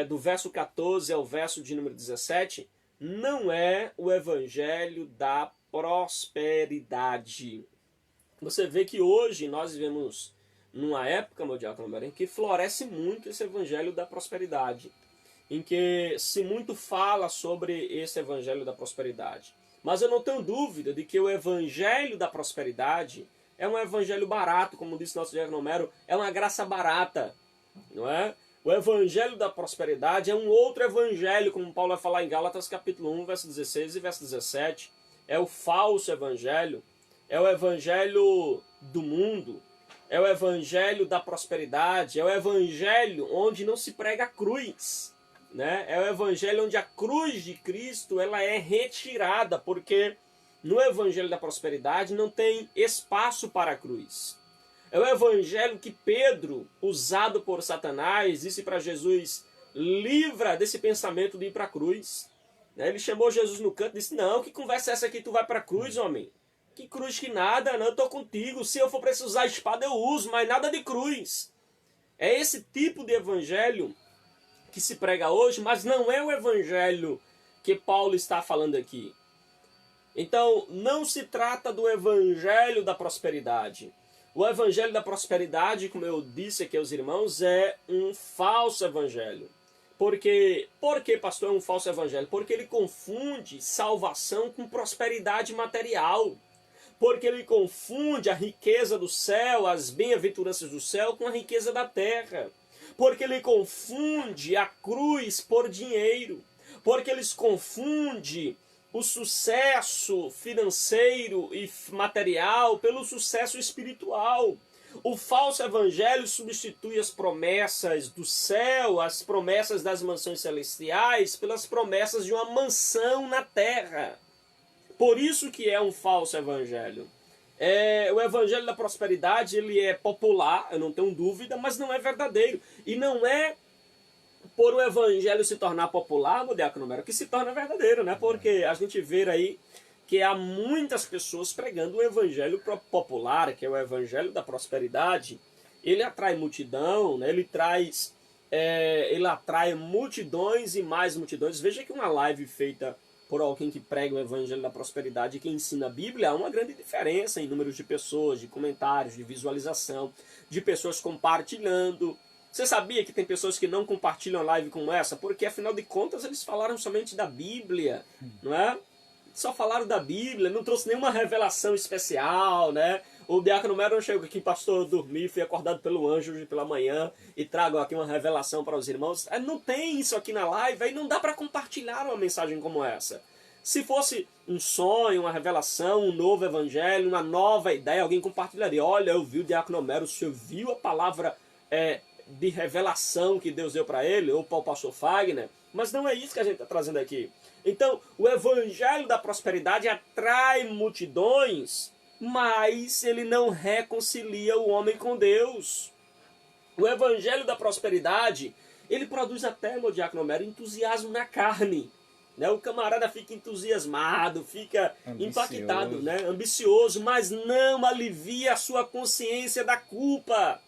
do verso 14 ao verso de número 17, não é o Evangelho da prosperidade. Você vê que hoje nós vivemos numa época, meu diácono, em que floresce muito esse evangelho da prosperidade, em que se muito fala sobre esse evangelho da prosperidade. Mas eu não tenho dúvida de que o evangelho da prosperidade é um evangelho barato, como disse nosso diácono Homero, é uma graça barata, não é? O evangelho da prosperidade é um outro evangelho, como Paulo vai falar em Gálatas capítulo 1, verso 16 e verso 17. É o falso evangelho, é o evangelho do mundo, é o evangelho da prosperidade, é o evangelho onde não se prega a cruz, né? É o evangelho onde a cruz de Cristo ela é retirada, porque no evangelho da prosperidade não tem espaço para a cruz. É o evangelho que Pedro, usado por Satanás, disse para Jesus, livra desse pensamento de ir para a cruz. Ele chamou Jesus no canto e disse, não, que conversa é essa que tu vai para a cruz, homem? Que cruz que nada, não, eu estou contigo. Se eu for precisar usar a espada, eu uso, mas nada de cruz. É esse tipo de evangelho que se prega hoje, mas não é o evangelho que Paulo está falando aqui. Então, não se trata do evangelho da prosperidade. O evangelho da prosperidade, como eu disse aqui aos irmãos, é um falso evangelho. Por que, pastor, é um falso evangelho? Porque ele confunde salvação com prosperidade material. Porque ele confunde a riqueza do céu, as bem-aventuranças do céu, com a riqueza da terra. Porque ele confunde a cruz por dinheiro. Porque eles confundem o sucesso financeiro e material pelo sucesso espiritual. O falso evangelho substitui as promessas do céu, as promessas das mansões celestiais, pelas promessas de uma mansão na terra. Por isso que é um falso evangelho. O evangelho da prosperidade ele é popular, eu não tenho dúvida, mas não é verdadeiro. E não é por o evangelho se tornar popular, meu diácono Homero, que se torna verdadeiro, né? Porque a gente vê aí que há muitas pessoas pregando o evangelho popular, que é o evangelho da prosperidade. Ele atrai multidão, né? Ele atrai multidões e mais multidões. Veja que uma live feita por alguém que prega o evangelho da prosperidade e que ensina a Bíblia, há uma grande diferença em números de pessoas, de comentários, de visualização, de pessoas compartilhando. Você sabia que tem pessoas que não compartilham live como essa? Porque, afinal de contas, eles falaram somente da Bíblia, não é? Só falaram da Bíblia, não trouxe nenhuma revelação especial, né? O diácono Homero não chegou aqui, pastor, eu dormi, fui acordado pelo anjo hoje pela manhã e trago aqui uma revelação para os irmãos. Não tem isso aqui na live, aí não dá para compartilhar uma mensagem como essa. Se fosse um sonho, uma revelação, um novo evangelho, uma nova ideia, alguém compartilharia. Olha, eu vi o diácono Homero, o senhor viu a palavra de revelação que Deus deu para ele, ou para o pastor Fagner, mas não é isso que a gente está trazendo aqui. Então, o evangelho da prosperidade atrai multidões, mas ele não reconcilia o homem com Deus. O evangelho da prosperidade, ele produz até, meu diácono Homero, entusiasmo na carne. Né? O camarada fica entusiasmado, fica impactado, né? Ambicioso, mas não alivia a sua consciência da culpa.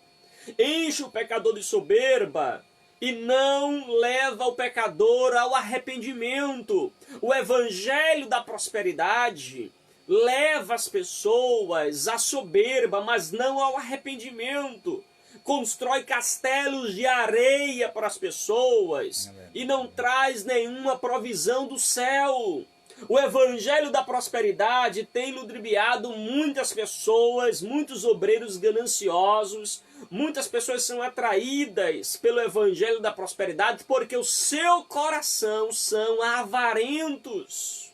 Enche o pecador de soberba e não leva o pecador ao arrependimento. O evangelho da prosperidade leva as pessoas à soberba, mas não ao arrependimento. Constrói castelos de areia para as pessoas e não traz nenhuma provisão do céu. O evangelho da prosperidade tem ludibriado muitas pessoas, muitos obreiros gananciosos. Muitas pessoas são atraídas pelo evangelho da prosperidade porque o seu coração são avarentos.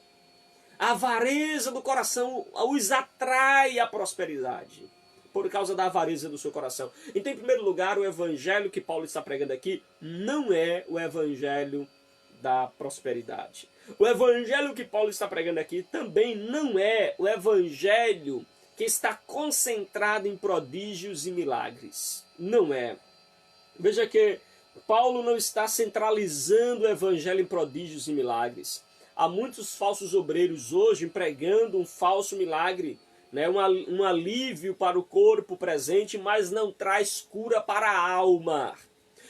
A avareza do coração os atrai à prosperidade por causa da avareza do seu coração. Então, em primeiro lugar, o evangelho que Paulo está pregando aqui não é o evangelho da prosperidade. O evangelho que Paulo está pregando aqui também não é o evangelho que está concentrado em prodígios e milagres. Não é. Veja que Paulo não está centralizando o evangelho em prodígios e milagres. Há muitos falsos obreiros hoje pregando um falso milagre, né? Um alívio para o corpo presente, mas não traz cura para a alma.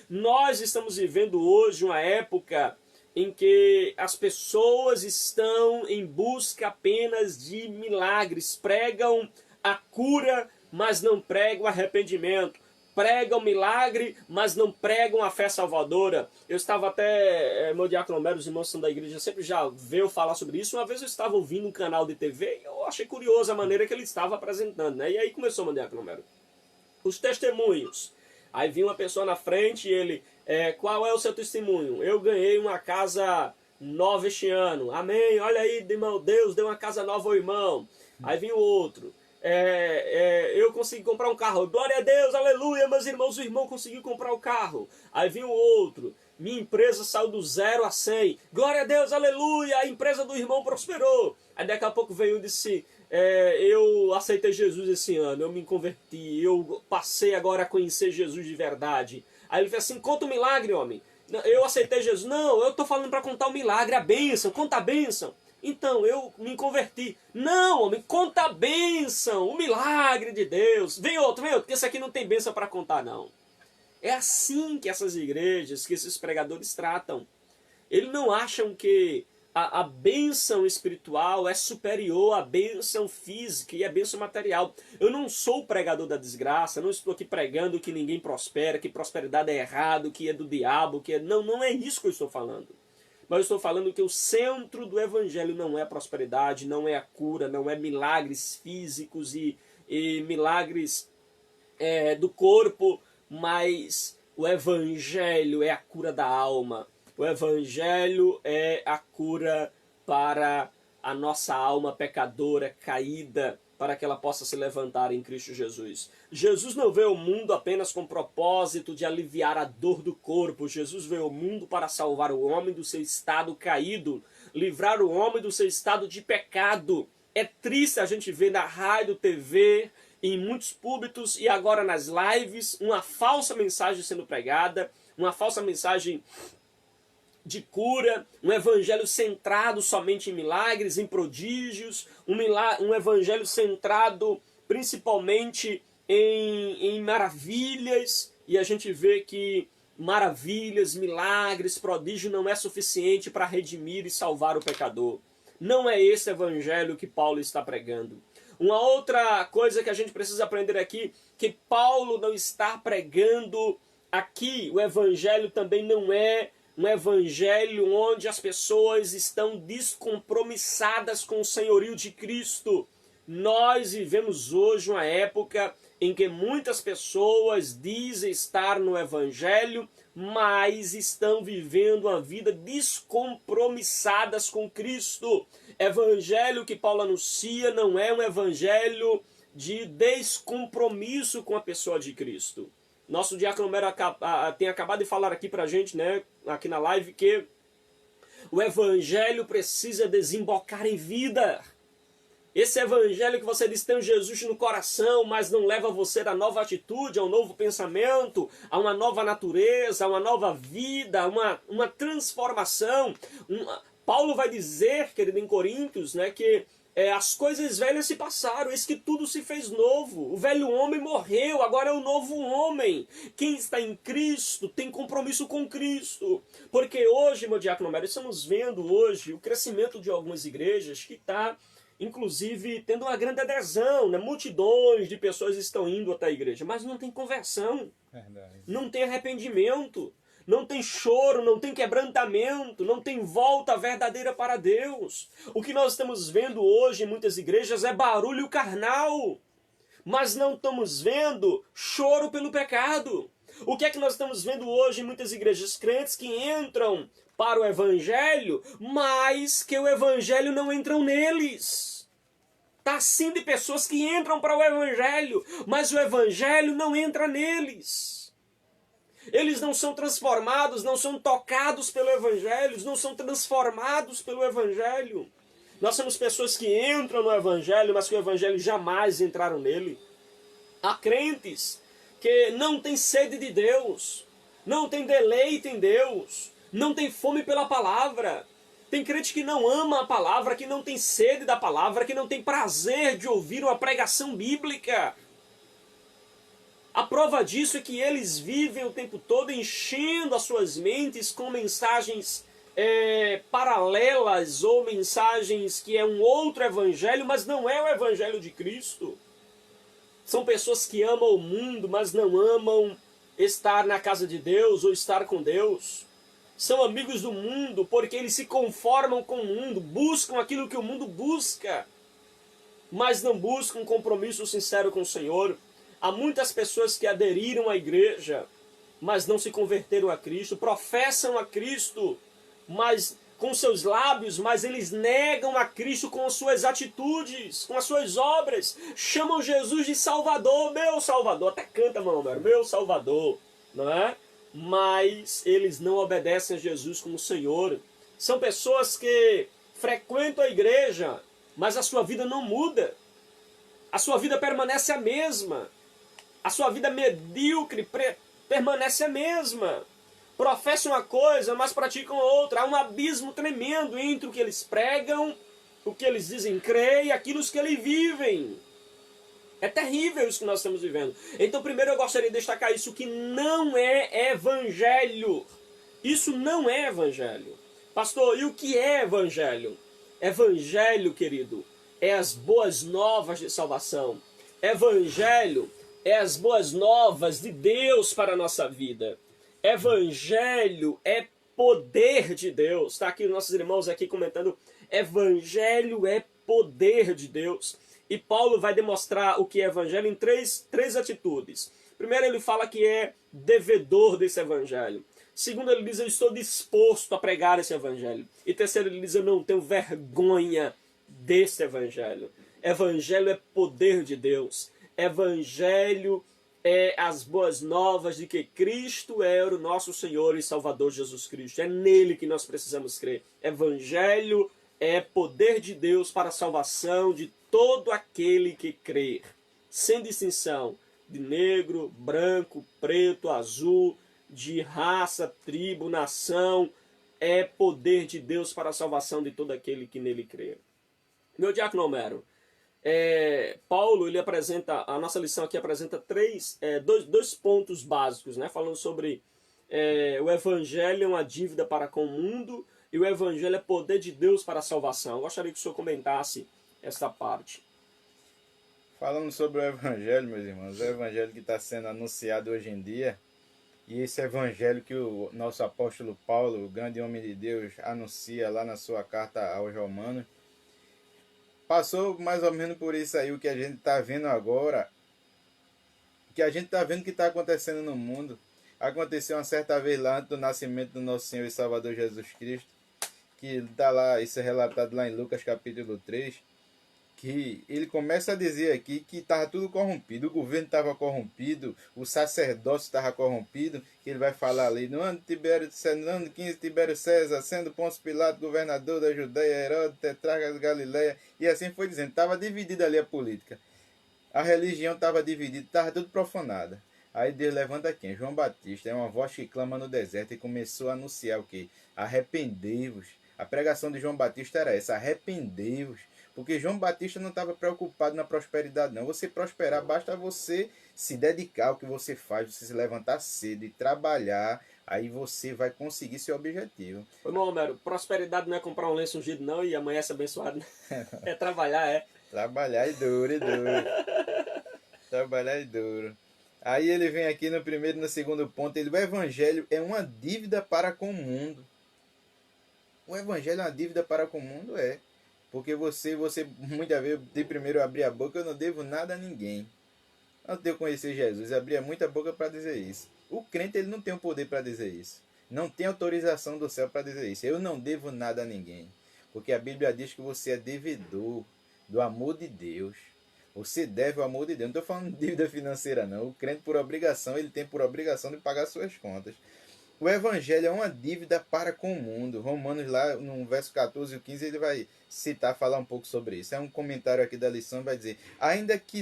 Nós estamos vivendo hoje uma época em que as pessoas estão em busca apenas de milagres, pregam a cura, mas não pregam o arrependimento. pregam milagre, mas não pregam a fé salvadora. Eu estava até, meu diácono Homero, os irmãos da igreja sempre já veio falar sobre isso. Uma vez eu estava ouvindo um canal de TV e eu achei curiosa a maneira que ele estava apresentando, né? E aí começou, meu diácono Homero, os testemunhos. Aí vinha uma pessoa na frente e ele, qual é o seu testemunho? Eu ganhei uma casa nova este ano. Amém, olha aí, irmão, Deus deu uma casa nova ao irmão. Aí vinha o outro. Eu consegui comprar um carro. Glória a Deus, aleluia, meus irmãos, o irmão conseguiu comprar o carro. Aí vinha o outro. Minha empresa saiu do 0 a 100. Glória a Deus, aleluia, a empresa do irmão prosperou. Aí daqui a pouco veio e disse, eu aceitei Jesus esse ano, eu me converti, eu passei agora a conhecer Jesus de verdade. Aí ele fez assim, conta o milagre, homem. Eu aceitei Jesus. Não, eu estou falando para contar o milagre, a bênção, conta a bênção. Então, eu me converti. Não, homem, conta a bênção, o milagre de Deus. Vem outro, porque esse aqui não tem bênção para contar, não. É assim que essas igrejas, que esses pregadores tratam. Eles não acham que a bênção espiritual é superior à bênção física e à bênção material. Eu não sou o pregador da desgraça, não estou aqui pregando que ninguém prospera, que prosperidade é errado, que é do diabo, que é... Não é isso que eu estou falando. Mas eu estou falando que o centro do evangelho não é a prosperidade, não é a cura, não é milagres físicos e milagres do corpo, mas o evangelho é a cura da alma. O evangelho é a cura para a nossa alma pecadora, caída, para que ela possa se levantar em Cristo Jesus. Jesus não veio ao mundo apenas com o propósito de aliviar a dor do corpo. Jesus veio ao mundo para salvar o homem do seu estado caído, livrar o homem do seu estado de pecado. É triste a gente ver na rádio, TV, em muitos púlpitos e agora nas lives, uma falsa mensagem sendo pregada, uma falsa mensagem de cura, um evangelho centrado somente em milagres, em prodígios, um evangelho centrado principalmente em maravilhas, e a gente vê que maravilhas, milagres, prodígio não é suficiente para redimir e salvar o pecador. Não é esse evangelho que Paulo está pregando. Uma outra coisa que a gente precisa aprender aqui, que Paulo não está pregando aqui, o evangelho também não é um evangelho onde as pessoas estão descompromissadas com o senhorio de Cristo. Nós vivemos hoje uma época em que muitas pessoas dizem estar no evangelho, mas estão vivendo uma vida descompromissadas com Cristo. Evangelho que Paulo anuncia não é um evangelho de descompromisso com a pessoa de Cristo. Nosso diácono Homero tem acabado de falar aqui pra gente, né, aqui na live, que o evangelho precisa desembocar em vida. Esse evangelho que você diz tem Jesus no coração, mas não leva você a nova atitude, a um novo pensamento, a uma nova natureza, a uma nova vida, a uma transformação. Paulo vai dizer, querido, em Coríntios, né, que as coisas velhas se passaram, eis que tudo se fez novo. O velho homem morreu, agora é o novo homem. Quem está em Cristo tem compromisso com Cristo. Porque hoje, meu diácono Homero, estamos vendo hoje o crescimento de algumas igrejas que está, inclusive, tendo uma grande adesão, né? Multidões de pessoas estão indo até a igreja, mas não tem conversão, não tem arrependimento, não tem choro, não tem quebrantamento, não tem volta verdadeira para Deus. O que nós estamos vendo hoje em muitas igrejas é barulho carnal, mas não estamos vendo choro pelo pecado. O que é que nós estamos vendo hoje em muitas igrejas? Crentes que entram para o evangelho, mas que o evangelho não entra neles. Está assim de pessoas que entram para o evangelho, mas o evangelho não entra neles. Eles não são transformados, não são tocados pelo evangelho, não são transformados pelo evangelho. Nós somos pessoas que entram no evangelho, mas que o evangelho jamais entraram nele. Há crentes que não têm sede de Deus, não têm deleite em Deus, não têm fome pela palavra. Tem crente que não ama a palavra, que não tem sede da palavra, que não tem prazer de ouvir uma pregação bíblica. A prova disso é que eles vivem o tempo todo enchendo as suas mentes com mensagens paralelas ou mensagens que é um outro evangelho, mas não é o evangelho de Cristo. São pessoas que amam o mundo, mas não amam estar na casa de Deus ou estar com Deus. São amigos do mundo porque eles se conformam com o mundo, buscam aquilo que o mundo busca, mas não buscam um compromisso sincero com o Senhor. Há muitas pessoas que aderiram à igreja, mas não se converteram a Cristo, professam a Cristo, mas com seus lábios, mas eles negam a Cristo com as suas atitudes, com as suas obras. Chamam Jesus de Salvador, meu Salvador. Até canta, meu Salvador, não é? Mas eles não obedecem a Jesus como Senhor. São pessoas que frequentam a igreja, mas a sua vida não muda. A sua vida permanece a mesma. A sua vida medíocre permanece a mesma. Professam uma coisa, mas praticam outra. Há um abismo tremendo entre o que eles pregam, o que eles dizem crer e aquilo que eles vivem. É terrível isso que nós estamos vivendo. Então, primeiro eu gostaria de destacar isso, que não é evangelho. Isso não é evangelho. Pastor, e o que é evangelho? Evangelho, querido, é as boas novas de salvação. Evangelho é as boas novas de Deus para a nossa vida. Evangelho é poder de Deus. Está aqui nossos irmãos aqui comentando. Evangelho é poder de Deus. E Paulo vai demonstrar o que é evangelho em três atitudes. Primeiro, ele fala que é devedor desse evangelho. Segundo, ele diz, eu estou disposto a pregar esse evangelho. E terceiro, ele diz, eu não tenho vergonha desse evangelho. Evangelho é poder de Deus. Evangelho é as boas novas de que Cristo é o nosso Senhor e Salvador Jesus Cristo. É nele que nós precisamos crer. Evangelho é poder de Deus para a salvação de todo aquele que crer, sem distinção de negro, branco, preto, azul, de raça, tribo, nação. É poder de Deus para a salvação de todo aquele que nele crer. Meu diácono Homero, Paulo, ele apresenta, a nossa lição aqui apresenta dois pontos básicos, né? Falando sobre o evangelho é uma dívida para com o mundo e o evangelho é poder de Deus para a salvação. Eu gostaria que o senhor comentasse esta parte. Falando sobre o evangelho, meus irmãos, o evangelho que está sendo anunciado hoje em dia, e esse evangelho que o nosso apóstolo Paulo, o grande homem de Deus, anuncia lá na sua carta aos Romanos, passou mais ou menos por isso aí, o que a gente está vendo agora, que a gente está vendo que está acontecendo no mundo. Aconteceu uma certa vez lá antes do nascimento do nosso Senhor e Salvador Jesus Cristo, que está lá, isso é relatado lá em Lucas capítulo 3, que ele começa a dizer aqui que estava tudo corrompido, o governo estava corrompido, o sacerdócio estava corrompido, que ele vai falar ali, no ano 15, Tibério César, sendo Pôncio Pilato governador da Judéia, Herodes, tetrarca da Galileia, e assim foi dizendo, estava dividida ali a política, a religião estava dividida, estava tudo profanada. Aí Deus levanta quem? João Batista, é uma voz que clama no deserto e começou a anunciar o quê? Arrependei-vos. A pregação de João Batista era essa, arrependei-vos. Porque João Batista não estava preocupado na prosperidade, não. Você prosperar, basta você se dedicar ao que você faz, você se levantar cedo e trabalhar, aí você vai conseguir seu objetivo. Ô, irmão Homero, prosperidade não é comprar um lenço ungido, não, e amanhã ser abençoado. É trabalhar, é. Trabalhar é duro, é duro. Trabalhar é duro. Aí ele vem aqui no primeiro e no segundo ponto, o evangelho é uma dívida para com o mundo. O evangelho é uma dívida para com o mundo, é. Porque você muitas vezes, de primeiro abrir a boca, eu não devo nada a ninguém. Antes de eu conhecer Jesus, eu abria muita boca para dizer isso. O crente, ele não tem o poder para dizer isso. Não tem autorização do céu para dizer isso. Eu não devo nada a ninguém. Porque a Bíblia diz que você é devedor do amor de Deus. Você deve o amor de Deus. Não estou falando de dívida financeira, não. O crente, por obrigação, ele tem por obrigação de pagar suas contas. O evangelho é uma dívida para com o mundo. Romanos, lá no verso 14 e 15, ele vai citar, falar um pouco sobre isso. É um comentário aqui da lição, vai dizer, ainda que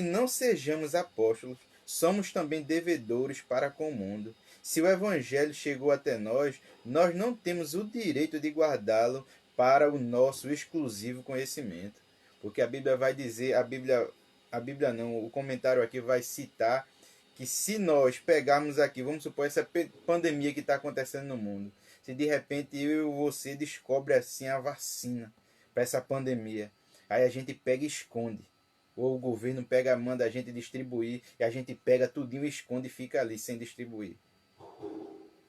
não sejamos apóstolos, somos também devedores para com o mundo. Se o evangelho chegou até nós, nós não temos o direito de guardá-lo para o nosso exclusivo conhecimento. Porque a Bíblia vai dizer, a Bíblia não, o comentário aqui vai citar que se nós pegarmos aqui, vamos supor, essa pandemia que está acontecendo no mundo, se de repente eu e você descobre assim a vacina para essa pandemia, aí a gente pega e esconde. Ou o governo manda a gente distribuir e a gente pega tudinho e esconde e fica ali sem distribuir.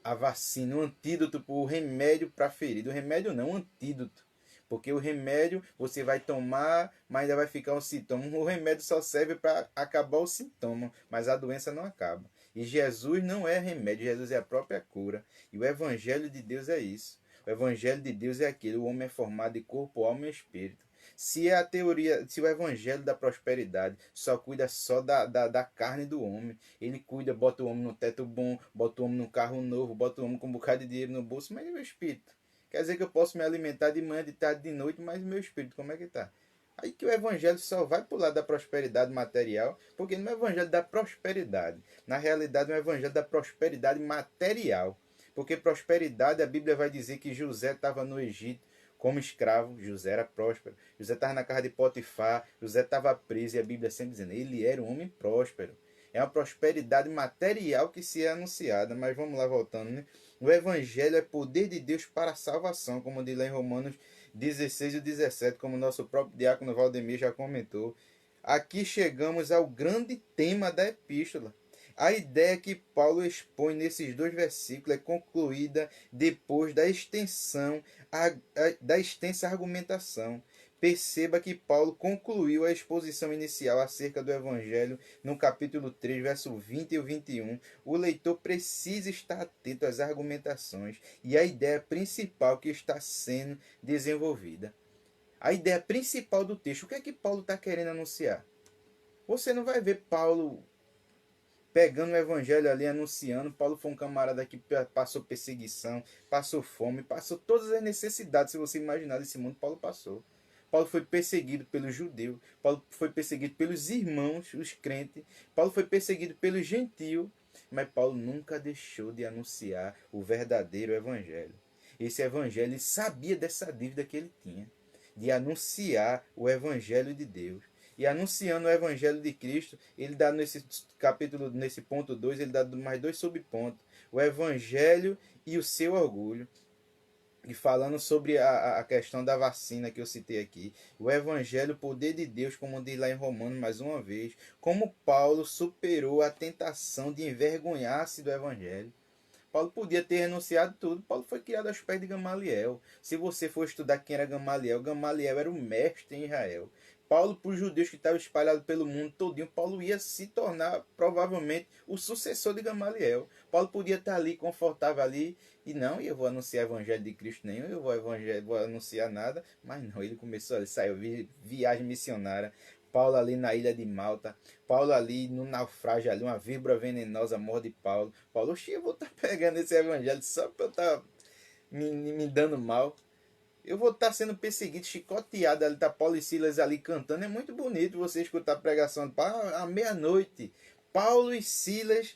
A vacina, o antídoto, o remédio para ferida. O remédio não, o antídoto. Porque o remédio você vai tomar, mas ainda vai ficar um sintoma. O remédio só serve para acabar o sintoma, mas a doença não acaba. E Jesus não é remédio, Jesus é a própria cura. E o Evangelho de Deus é isso. O Evangelho de Deus é aquele, o homem é formado de corpo, alma e espírito. Se a teoria, se o Evangelho da prosperidade só cuida só da carne do homem, ele cuida, bota o homem no teto bom, bota o homem no carro novo, bota o homem com um bocado de dinheiro no bolso, mas e meu espírito? Quer dizer que eu posso me alimentar de manhã, de tarde, de noite, mas meu espírito, como é que tá? Aí que o evangelho só vai pro lado da prosperidade material, porque não é o evangelho da prosperidade. Na realidade, é o evangelho da prosperidade material. Porque prosperidade, a Bíblia vai dizer que José estava no Egito como escravo, José era próspero. José estava na casa de Potifar, José estava preso, e a Bíblia sempre dizendo, ele era um homem próspero. É uma prosperidade material que se é anunciada, mas vamos lá voltando, né? O Evangelho é poder de Deus para a salvação, como diz lá em Romanos 16 e 17, como nosso próprio diácono Valdemir já comentou. Aqui chegamos ao grande tema da epístola. A ideia que Paulo expõe nesses dois versículos é concluída depois da da extensa argumentação. Perceba que Paulo concluiu a exposição inicial acerca do Evangelho no capítulo 3, verso 20 e 21. O leitor precisa estar atento às argumentações e à ideia principal que está sendo desenvolvida. A ideia principal do texto, o que é que Paulo está querendo anunciar? Você não vai ver Paulo pegando o evangelho ali, anunciando. Paulo foi um camarada que passou perseguição, passou fome, passou todas as necessidades, se você imaginar, desse mundo, Paulo passou. Paulo foi perseguido pelos judeus, Paulo foi perseguido pelos irmãos, os crentes, Paulo foi perseguido pelos gentios, mas Paulo nunca deixou de anunciar o verdadeiro evangelho. Esse evangelho, ele sabia dessa dívida que ele tinha, de anunciar o evangelho de Deus. E anunciando o evangelho de Cristo, ele dá nesse capítulo, nesse ponto 2, ele dá mais dois subpontos. O evangelho e o seu orgulho. E falando sobre a questão da vacina que eu citei aqui. O evangelho, o poder de Deus, como diz lá em Romanos mais uma vez. Como Paulo superou a tentação de envergonhar-se do evangelho. Paulo podia ter renunciado tudo. Paulo foi criado aos pés de Gamaliel. Se você for estudar quem era Gamaliel, Gamaliel era o mestre em Israel. Paulo, para os judeus que estavam espalhados pelo mundo todinho, Paulo ia se tornar provavelmente o sucessor de Gamaliel. Paulo podia estar ali, confortável ali, e não, eu vou anunciar o evangelho de Cristo nenhum, eu vou anunciar nada, mas não, ele começou, ele saiu, viagem missionária. Paulo ali na ilha de Malta, Paulo ali no naufrágio ali, uma víbora venenosa morde Paulo. Paulo, oxi, eu vou estar pegando esse evangelho só para eu estar me dando mal. Eu vou estar sendo perseguido, chicoteado ali, tá Paulo e Silas ali cantando. É muito bonito você escutar a pregação à meia-noite. Paulo e Silas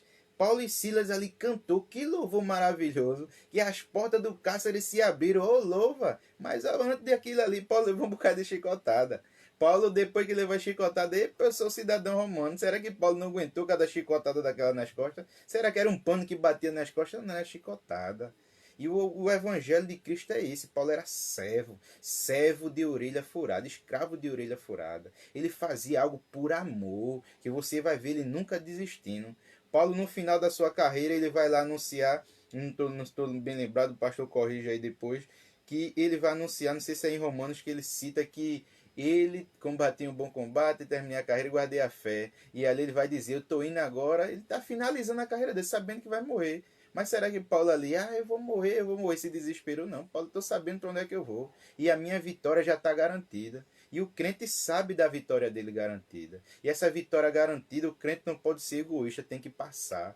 ali cantou, que louvor maravilhoso, que as portas do cárcere se abriram, oh louva, mas antes daquilo ali, Paulo levou um bocado de chicotada. Paulo, depois que levou a chicotada, eu sou cidadão romano, será que Paulo não aguentou cada chicotada daquela nas costas? Será que era um pano que batia nas costas? Não, era chicotada. E o evangelho de Cristo é esse. Paulo era servo de orelha furada, escravo de orelha furada. Ele fazia algo por amor, que você vai ver ele nunca desistindo. Paulo, no final da sua carreira, ele vai lá anunciar, não estou bem lembrado, o pastor corrige aí depois, que ele vai anunciar, não sei se é em Romanos, que ele cita que ele combateu um bom combate, terminei a carreira e guardei a fé. E ali ele vai dizer, eu estou indo agora, ele está finalizando a carreira dele, sabendo que vai morrer. Mas será que Paulo ali, eu vou morrer, se desesperou? Não, Paulo, estou sabendo para onde é que eu vou. E a minha vitória já está garantida. E o crente sabe da vitória dele garantida. E essa vitória garantida, o crente não pode ser egoísta, tem que passar.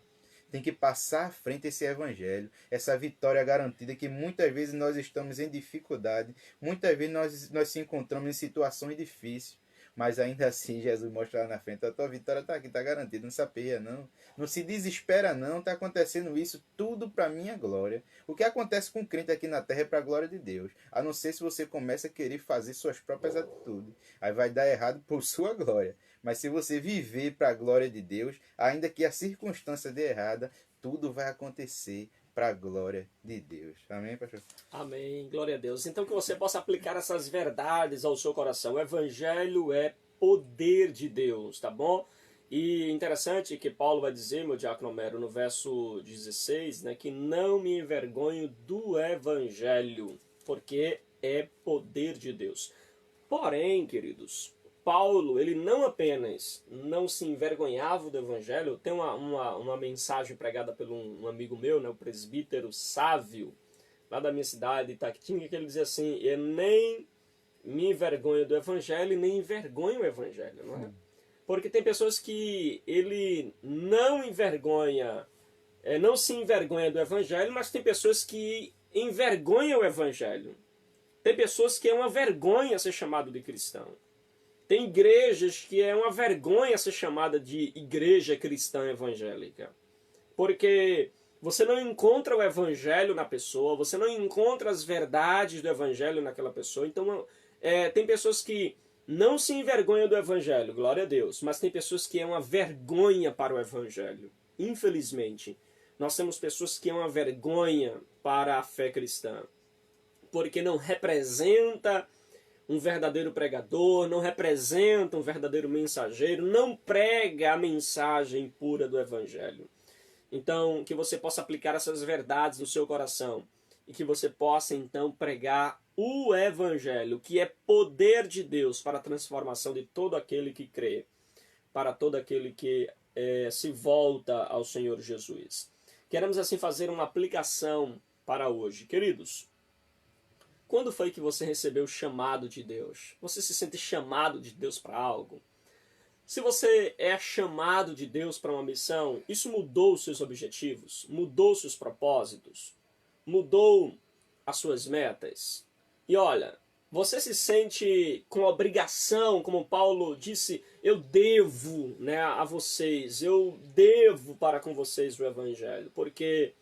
Tem que passar à frente esse evangelho, essa vitória garantida que muitas vezes nós estamos em dificuldade, muitas vezes nós se encontramos em situações difíceis, mas ainda assim Jesus mostra lá na frente, a tua vitória está aqui, está garantida, não se apeia não, não se desespera não, está acontecendo isso tudo para minha glória. O que acontece com o crente aqui na terra é para a glória de Deus, a não ser se você começa a querer fazer suas próprias atitudes, aí vai dar errado por sua glória. Mas se você viver para a glória de Deus, ainda que a circunstância dê errada, tudo vai acontecer para a glória de Deus. Amém, pastor? Amém. Glória a Deus. Então que você possa aplicar essas verdades ao seu coração. O evangelho é poder de Deus, tá bom? E interessante que Paulo vai dizer, meu diácono Homero, no verso 16, né, que não me envergonho do evangelho, porque é poder de Deus. Porém, queridos, Paulo, ele não apenas não se envergonhava do evangelho. Tem uma mensagem pregada por um amigo meu, né, o presbítero Sávio, lá da minha cidade, Itaquitinga, que ele dizia assim: eu nem me envergonho do evangelho e nem envergonho o evangelho, não é? Porque tem pessoas que ele não envergonha, não se envergonha do evangelho, mas tem pessoas que envergonham o evangelho. Tem pessoas que é uma vergonha ser chamado de cristão. Tem igrejas que é uma vergonha ser chamada de igreja cristã evangélica. Porque você não encontra o evangelho na pessoa, você não encontra as verdades do evangelho naquela pessoa. Então, tem pessoas que não se envergonham do evangelho, glória a Deus, mas tem pessoas que é uma vergonha para o evangelho. Infelizmente, nós temos pessoas que é uma vergonha para a fé cristã, porque não representa um verdadeiro pregador, não representa um verdadeiro mensageiro, não prega a mensagem pura do evangelho. Então, que você possa aplicar essas verdades no seu coração e que você possa, então, pregar o evangelho, que é poder de Deus para a transformação de todo aquele que crê, para todo aquele que se volta ao Senhor Jesus. Queremos, assim, fazer uma aplicação para hoje. Queridos, quando foi que você recebeu o chamado de Deus? Você se sente chamado de Deus para algo? Se você é chamado de Deus para uma missão, isso mudou os seus objetivos? Mudou os seus propósitos? Mudou as suas metas? E olha, você se sente com obrigação, como Paulo disse, eu devo, né, a vocês, eu devo para com vocês o evangelho, porque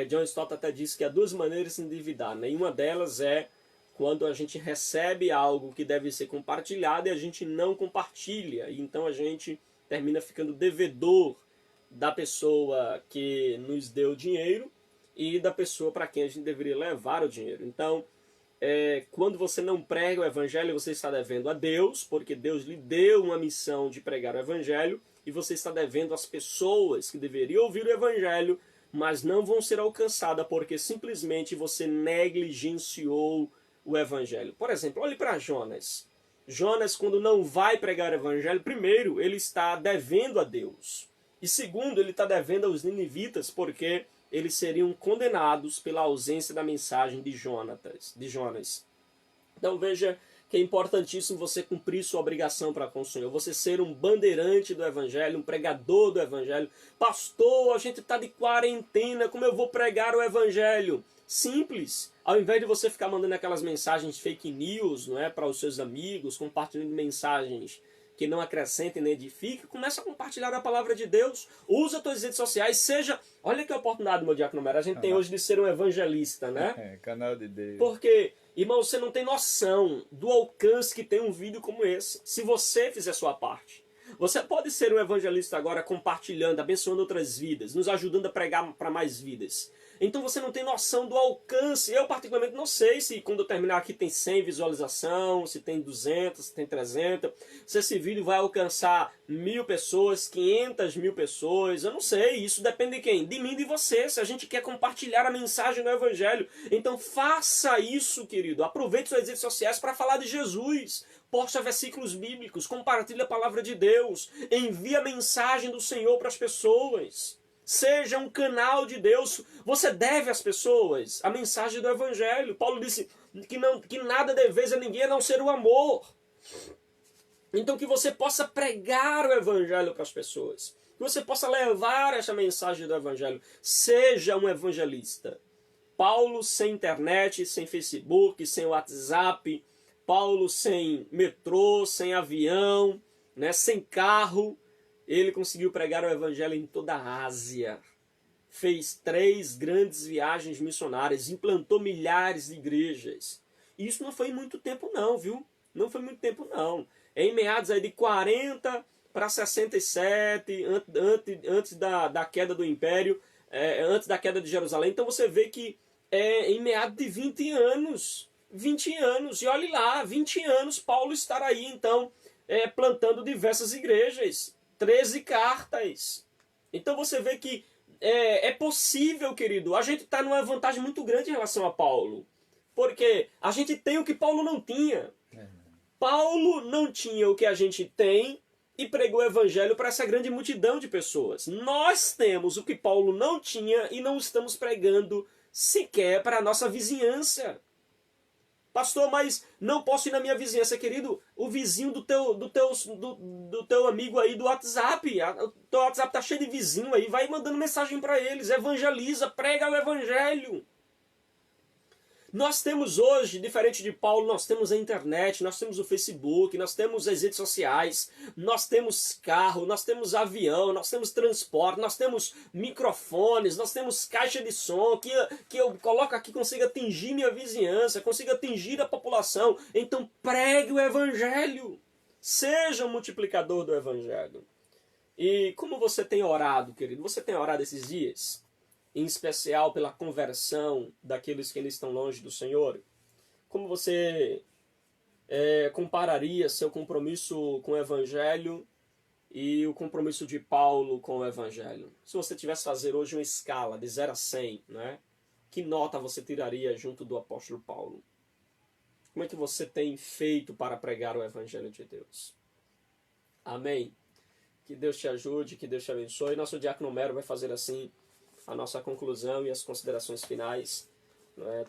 John Stott até disse que há duas maneiras de se endividar. Nenhuma delas é quando a gente recebe algo que deve ser compartilhado e a gente não compartilha. E então a gente termina ficando devedor da pessoa que nos deu o dinheiro e da pessoa para quem a gente deveria levar o dinheiro. Então, quando você não prega o evangelho, você está devendo a Deus, porque Deus lhe deu uma missão de pregar o evangelho, e você está devendo às pessoas que deveriam ouvir o evangelho, mas não vão ser alcançadas porque simplesmente você negligenciou o evangelho. Por exemplo, olhe para Jonas. Jonas, quando não vai pregar o evangelho, primeiro, ele está devendo a Deus. E segundo, ele está devendo aos ninivitas, porque eles seriam condenados pela ausência da mensagem de Jonas. Então veja que é importantíssimo você cumprir sua obrigação para com o Senhor. Você ser um bandeirante do evangelho, um pregador do evangelho. Pastor, a gente está de quarentena, como eu vou pregar o evangelho? Simples. Ao invés de você ficar mandando aquelas mensagens fake news, não é, para os seus amigos, compartilhando mensagens que não acrescentem nem edifiquem, começa a compartilhar a palavra de Deus. Usa suas redes sociais, seja... Olha que oportunidade, meu diácono Homero, a gente tem hoje de ser um evangelista, né? Canal de Deus. Porque, irmão, você não tem noção do alcance que tem um vídeo como esse, se você fizer sua parte. Você pode ser um evangelista agora compartilhando, abençoando outras vidas, nos ajudando a pregar para mais vidas. Então você não tem noção do alcance. Eu particularmente não sei se quando eu terminar aqui tem 100 visualização, se tem 200, se tem 300, se esse vídeo vai alcançar 1000 pessoas, 500 mil pessoas, eu não sei. Isso depende de quem? De mim e de você, se a gente quer compartilhar a mensagem do evangelho. Então faça isso, querido. Aproveite suas redes sociais para falar de Jesus. Posta versículos bíblicos, compartilhe a palavra de Deus, envie a mensagem do Senhor para as pessoas. Seja um canal de Deus. Você deve às pessoas a mensagem do evangelho. Paulo disse que nada deveis a ninguém a não ser o amor. Então que você possa pregar o evangelho para as pessoas. Que você possa levar essa mensagem do evangelho. Seja um evangelista. Paulo sem internet, sem Facebook, sem WhatsApp. Paulo sem metrô, sem avião, né, sem carro. Ele conseguiu pregar o evangelho em toda a Ásia. Fez 3 grandes viagens missionárias. Implantou milhares de igrejas. E isso não foi em muito tempo não, viu? Não foi muito tempo não. Em meados aí de 40 para 67, antes da queda do Império, antes da queda de Jerusalém. Então você vê que em meados de 20 anos. 20 anos. E olhe lá, 20 anos Paulo estará aí então plantando diversas igrejas, 13 cartas. Então você vê que é possível, querido, a gente está numa vantagem muito grande em relação a Paulo. Porque a gente tem o que Paulo não tinha. Paulo não tinha o que a gente tem e pregou o evangelho para essa grande multidão de pessoas. Nós temos o que Paulo não tinha e não estamos pregando sequer para a nossa vizinhança. Pastor, mas não posso ir na minha vizinhança, querido. O vizinho do teu amigo aí do WhatsApp. O teu WhatsApp tá cheio de vizinho aí. Vai mandando mensagem para eles. Evangeliza, prega o evangelho. Nós temos hoje, diferente de Paulo, nós temos a internet, nós temos o Facebook, nós temos as redes sociais, nós temos carro, nós temos avião, nós temos transporte, nós temos microfones, nós temos caixa de som que eu coloco aqui, consiga atingir minha vizinhança, consiga atingir a população. Então pregue o evangelho, seja um multiplicador do evangelho. E como você tem orado, querido? Você tem orado esses dias? Em especial pela conversão daqueles que ainda estão longe do Senhor? Como você compararia seu compromisso com o Evangelho e o compromisso de Paulo com o Evangelho? Se você tivesse fazer hoje uma escala de 0 a 100, né? Que nota você tiraria junto do apóstolo Paulo? Como é que você tem feito para pregar o Evangelho de Deus? Amém? Que Deus te ajude, que Deus te abençoe. Nosso diácono Mero vai fazer assim a nossa conclusão e as considerações finais,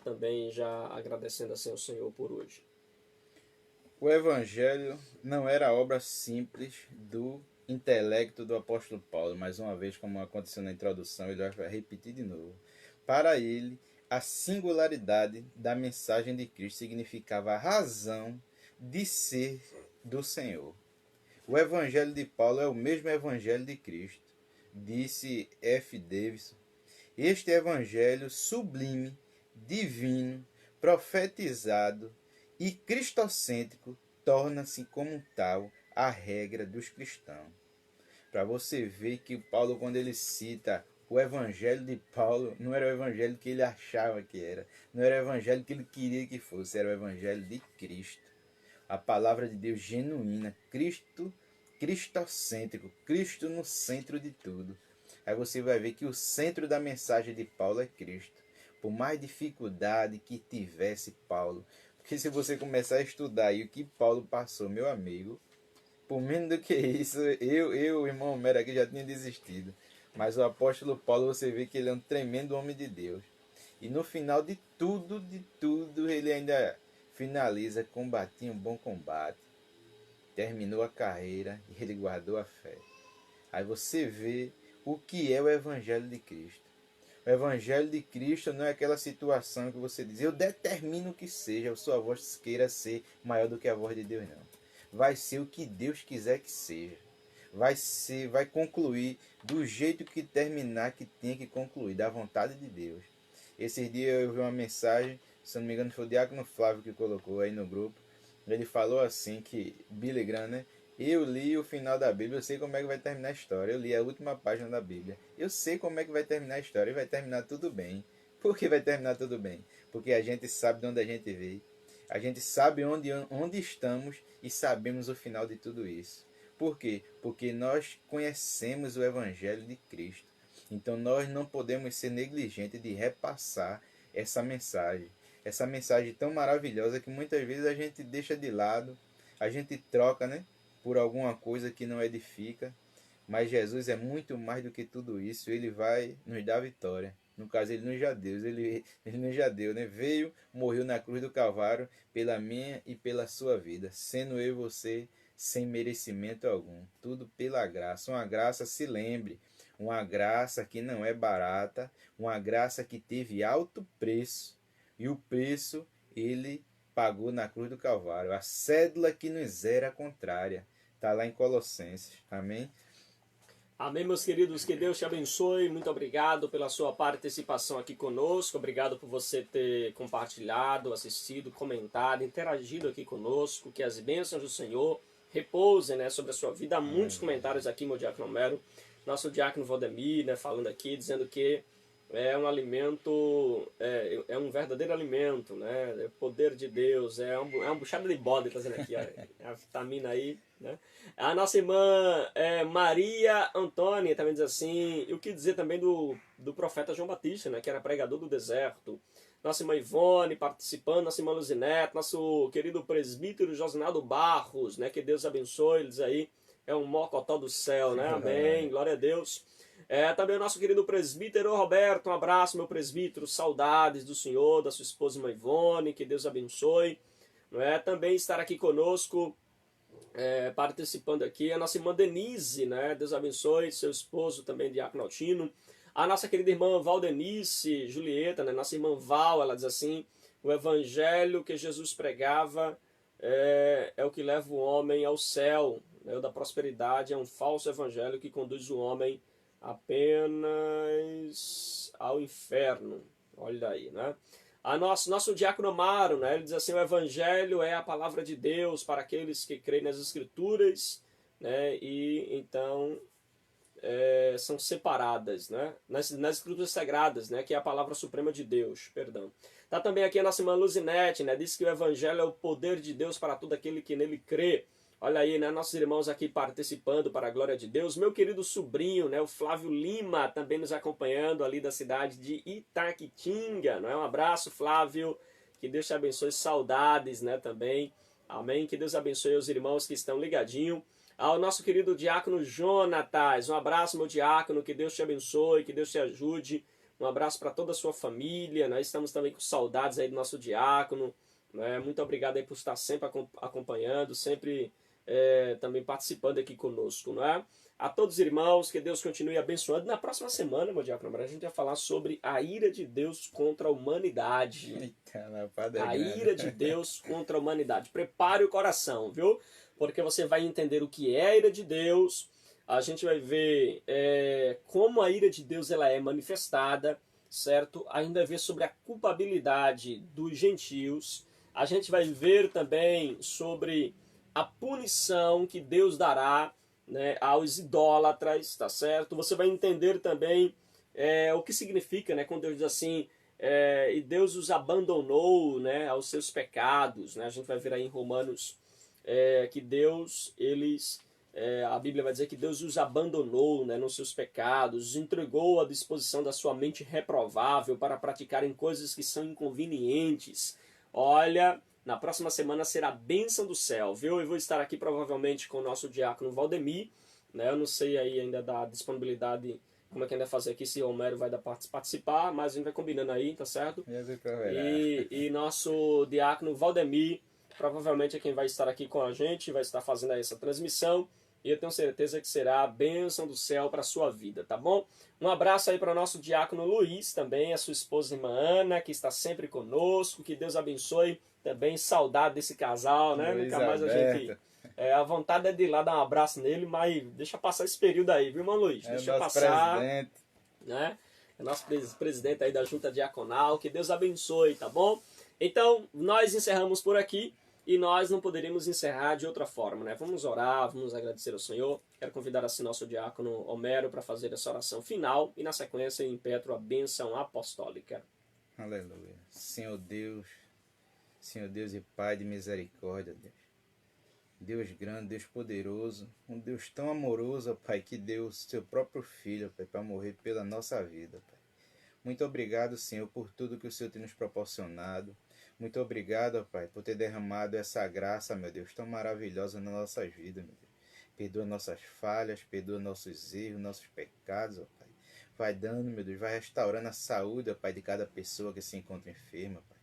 também já agradecendo assim ao Senhor por hoje. O Evangelho não era obra simples do intelecto do apóstolo Paulo, mais uma vez, como aconteceu na introdução, ele vai repetir de novo. Para ele, a singularidade da mensagem de Cristo significava a razão de ser do Senhor. O Evangelho de Paulo é o mesmo Evangelho de Cristo, disse F. Davidson. Este evangelho sublime, divino, profetizado e cristocêntrico torna-se como tal a regra dos cristãos. Para você ver que Paulo, quando ele cita o evangelho de Paulo, não era o evangelho que ele achava que era, não era o evangelho que ele queria que fosse, era o evangelho de Cristo. A palavra de Deus genuína, cristocêntrico, Cristo no centro de tudo. Aí você vai ver que o centro da mensagem de Paulo é Cristo. Por mais dificuldade que tivesse Paulo, porque se você começar a estudar aí o que Paulo passou, meu amigo, por menos do que isso, o irmão Homero aqui já tinha desistido. Mas o apóstolo Paulo, você vê que ele é um tremendo homem de Deus. E no final de tudo, ele ainda finaliza: combati um bom combate, terminou a carreira e ele guardou a fé. Aí você vê o que é o Evangelho de Cristo. O Evangelho de Cristo não é aquela situação que você diz: eu determino que seja, a sua voz queira ser maior do que a voz de Deus, não. Vai ser o que Deus quiser que seja. Vai concluir do jeito que terminar, que tem que concluir, da vontade de Deus. Esses dias eu vi uma mensagem, se não me engano foi o diácono Flávio que colocou aí no grupo. Ele falou assim que Billy Graham, né? Eu li o final da Bíblia, eu sei como é que vai terminar a história. Eu li a última página da Bíblia. Eu sei como é que vai terminar a história e vai terminar tudo bem. Por que vai terminar tudo bem? Porque a gente sabe de onde a gente veio. A gente sabe onde estamos e sabemos o final de tudo isso. Por quê? Porque nós conhecemos o Evangelho de Cristo. Então nós não podemos ser negligentes de repassar essa mensagem. Essa mensagem tão maravilhosa que muitas vezes a gente deixa de lado, a gente troca, né, por alguma coisa que não edifica. Mas Jesus é muito mais do que tudo isso. Ele vai nos dar vitória. No caso, ele nos já deu. Ele nos já deu, né? Veio, morreu na cruz do Calvário pela minha e pela sua vida, sendo eu e você sem merecimento algum. Tudo pela graça. Uma graça, se lembre, uma graça que não é barata, uma graça que teve alto preço. E o preço ele pagou na cruz do Calvário. A cédula que nos era contrária. Está lá em Colossenses. Amém? Amém, meus queridos, que Deus te abençoe. Muito obrigado pela sua participação aqui conosco. Obrigado por você ter compartilhado, assistido, comentado, interagido aqui conosco. Que as bênçãos do Senhor repousem, né, sobre a sua vida. Há muitos comentários aqui, meu diácono Homero. Nosso diácono Valdemir, né, falando aqui, dizendo que é um alimento, é um verdadeiro alimento, né? É o poder de Deus, é uma buchada de bode, tá dizendo aqui, ó, a vitamina aí, né? A nossa irmã Maria Antônia também diz assim, e o que dizer também do profeta João Batista, né, que era pregador do deserto. Nossa irmã Ivone participando, nossa irmã Luzinete, nosso querido presbítero Josinaldo Barros, né, que Deus abençoe eles aí, é um mocotó do céu, né, amém, glória a Deus. Também o nosso querido presbítero Roberto, um abraço, meu presbítero, saudades do senhor, da sua esposa irmã Ivone, que Deus abençoe. Não é? Também estar aqui conosco, participando aqui, a nossa irmã Denise, né? Deus abençoe, seu esposo também, Diácono Altino. A nossa querida irmã Valdenice Julieta, né? Nossa irmã Val, ela diz assim, o evangelho que Jesus pregava é o que leva o homem ao céu, né? O da prosperidade é um falso evangelho que conduz o homem apenas ao inferno. Olha aí, né? Nosso diácono Amaro, né? Ele diz assim, o evangelho é a palavra de Deus para aqueles que creem nas escrituras, né? E então são separadas, né? Nas escrituras sagradas, né? Que é a palavra suprema de Deus, perdão. Tá também aqui a nossa irmã Luzinete, né? Diz que o evangelho é o poder de Deus para todo aquele que nele crê. Olha aí, né, nossos irmãos aqui participando para a glória de Deus. Meu querido sobrinho, né, o Flávio Lima, também nos acompanhando ali da cidade de Itaquitinga. Não é? Um abraço, Flávio. Que Deus te abençoe. Saudades, né, também. Amém. Que Deus abençoe os irmãos que estão ligadinho. Ao nosso querido diácono Jonatas. Um abraço, meu diácono. Que Deus te abençoe, que Deus te ajude. Um abraço para toda a sua família. Nós estamos também com saudades aí do nosso diácono. Né? Muito obrigado aí por estar sempre acompanhando, sempre também participando aqui conosco, não é? A todos os irmãos, que Deus continue abençoando. Na próxima semana, meu diácono, a gente vai falar sobre a ira de Deus contra a humanidade. Eita, a ira de Deus contra a humanidade. Prepare o coração, viu? Porque você vai entender o que é a ira de Deus. A gente vai ver como a ira de Deus ela é manifestada, certo? A gente vai ver sobre a culpabilidade dos gentios. A gente vai ver também sobre a punição que Deus dará, né, aos idólatras, tá certo? Você vai entender também o que significa, né, quando Deus diz assim, e Deus os abandonou, né, aos seus pecados, né? A gente vai ver aí em Romanos que Deus, a Bíblia vai dizer que Deus os abandonou, né, nos seus pecados, os entregou à disposição da sua mente reprovável para praticarem coisas que são inconvenientes. Olha, na próxima semana será a bênção do céu, viu? Eu vou estar aqui provavelmente com o nosso diácono Valdemir, né? Eu não sei aí ainda da disponibilidade, como é que ainda fazer aqui, se o Homero vai dar participar, mas a gente vai combinando aí, tá certo? E nosso diácono Valdemir, provavelmente é quem vai estar aqui com a gente, vai estar fazendo aí essa transmissão, e eu tenho certeza que será a bênção do céu para a sua vida, tá bom? Um abraço aí para o nosso diácono Luiz, também a sua esposa irmã Ana, que está sempre conosco, que Deus abençoe. Também saudade desse casal, né? Nunca mais a gente... a vontade é de ir lá dar um abraço nele, mas deixa passar esse período aí, viu, irmão Luiz? Deixa passar. Presidente. Né? É nosso presidente aí da Junta Diaconal. Que Deus abençoe, tá bom? Então, nós encerramos por aqui e nós não poderíamos encerrar de outra forma, né? Vamos orar, vamos agradecer ao Senhor. Quero convidar assim nosso diácono Homero para fazer essa oração final e na sequência eu impetro a bênção apostólica. Aleluia. Senhor Deus e Pai de misericórdia, Deus. Deus grande, Deus poderoso, um Deus tão amoroso, Pai, que deu seu próprio Filho, Pai, para morrer pela nossa vida, Pai. Muito obrigado, Senhor, por tudo que o Senhor tem nos proporcionado. Muito obrigado, Pai, por ter derramado essa graça, meu Deus, tão maravilhosa nas nossas vidas, meu Deus. Perdoa nossas falhas, perdoa nossos erros, nossos pecados, ó Pai. Vai dando, meu Deus, vai restaurando a saúde, ó Pai, de cada pessoa que se encontra enferma, Pai.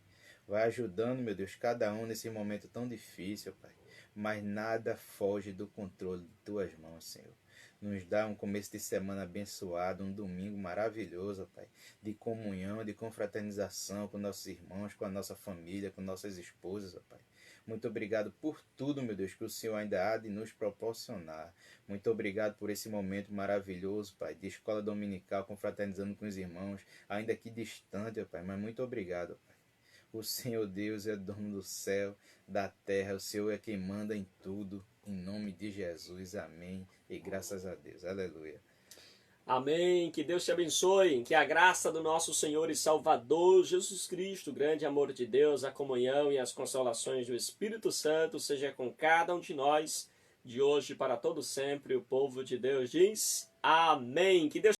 Vai ajudando, meu Deus, cada um nesse momento tão difícil, Pai. Mas nada foge do controle de Tuas mãos, Senhor. Nos dá um começo de semana abençoado, um domingo maravilhoso, Pai. De comunhão, de confraternização com nossos irmãos, com a nossa família, com nossas esposas, ó Pai. Muito obrigado por tudo, meu Deus, que o Senhor ainda há de nos proporcionar. Muito obrigado por esse momento maravilhoso, Pai, de escola dominical, confraternizando com os irmãos, ainda que distante, ó Pai, mas muito obrigado, ó Pai. O Senhor Deus é dono do céu, da terra, o Senhor é quem manda em tudo, em nome de Jesus, amém, e graças a Deus, aleluia. Amém, que Deus te abençoe, que a graça do nosso Senhor e Salvador Jesus Cristo, o grande amor de Deus, a comunhão e as consolações do Espírito Santo seja com cada um de nós, de hoje para todo sempre. O povo de Deus diz amém. Que Deus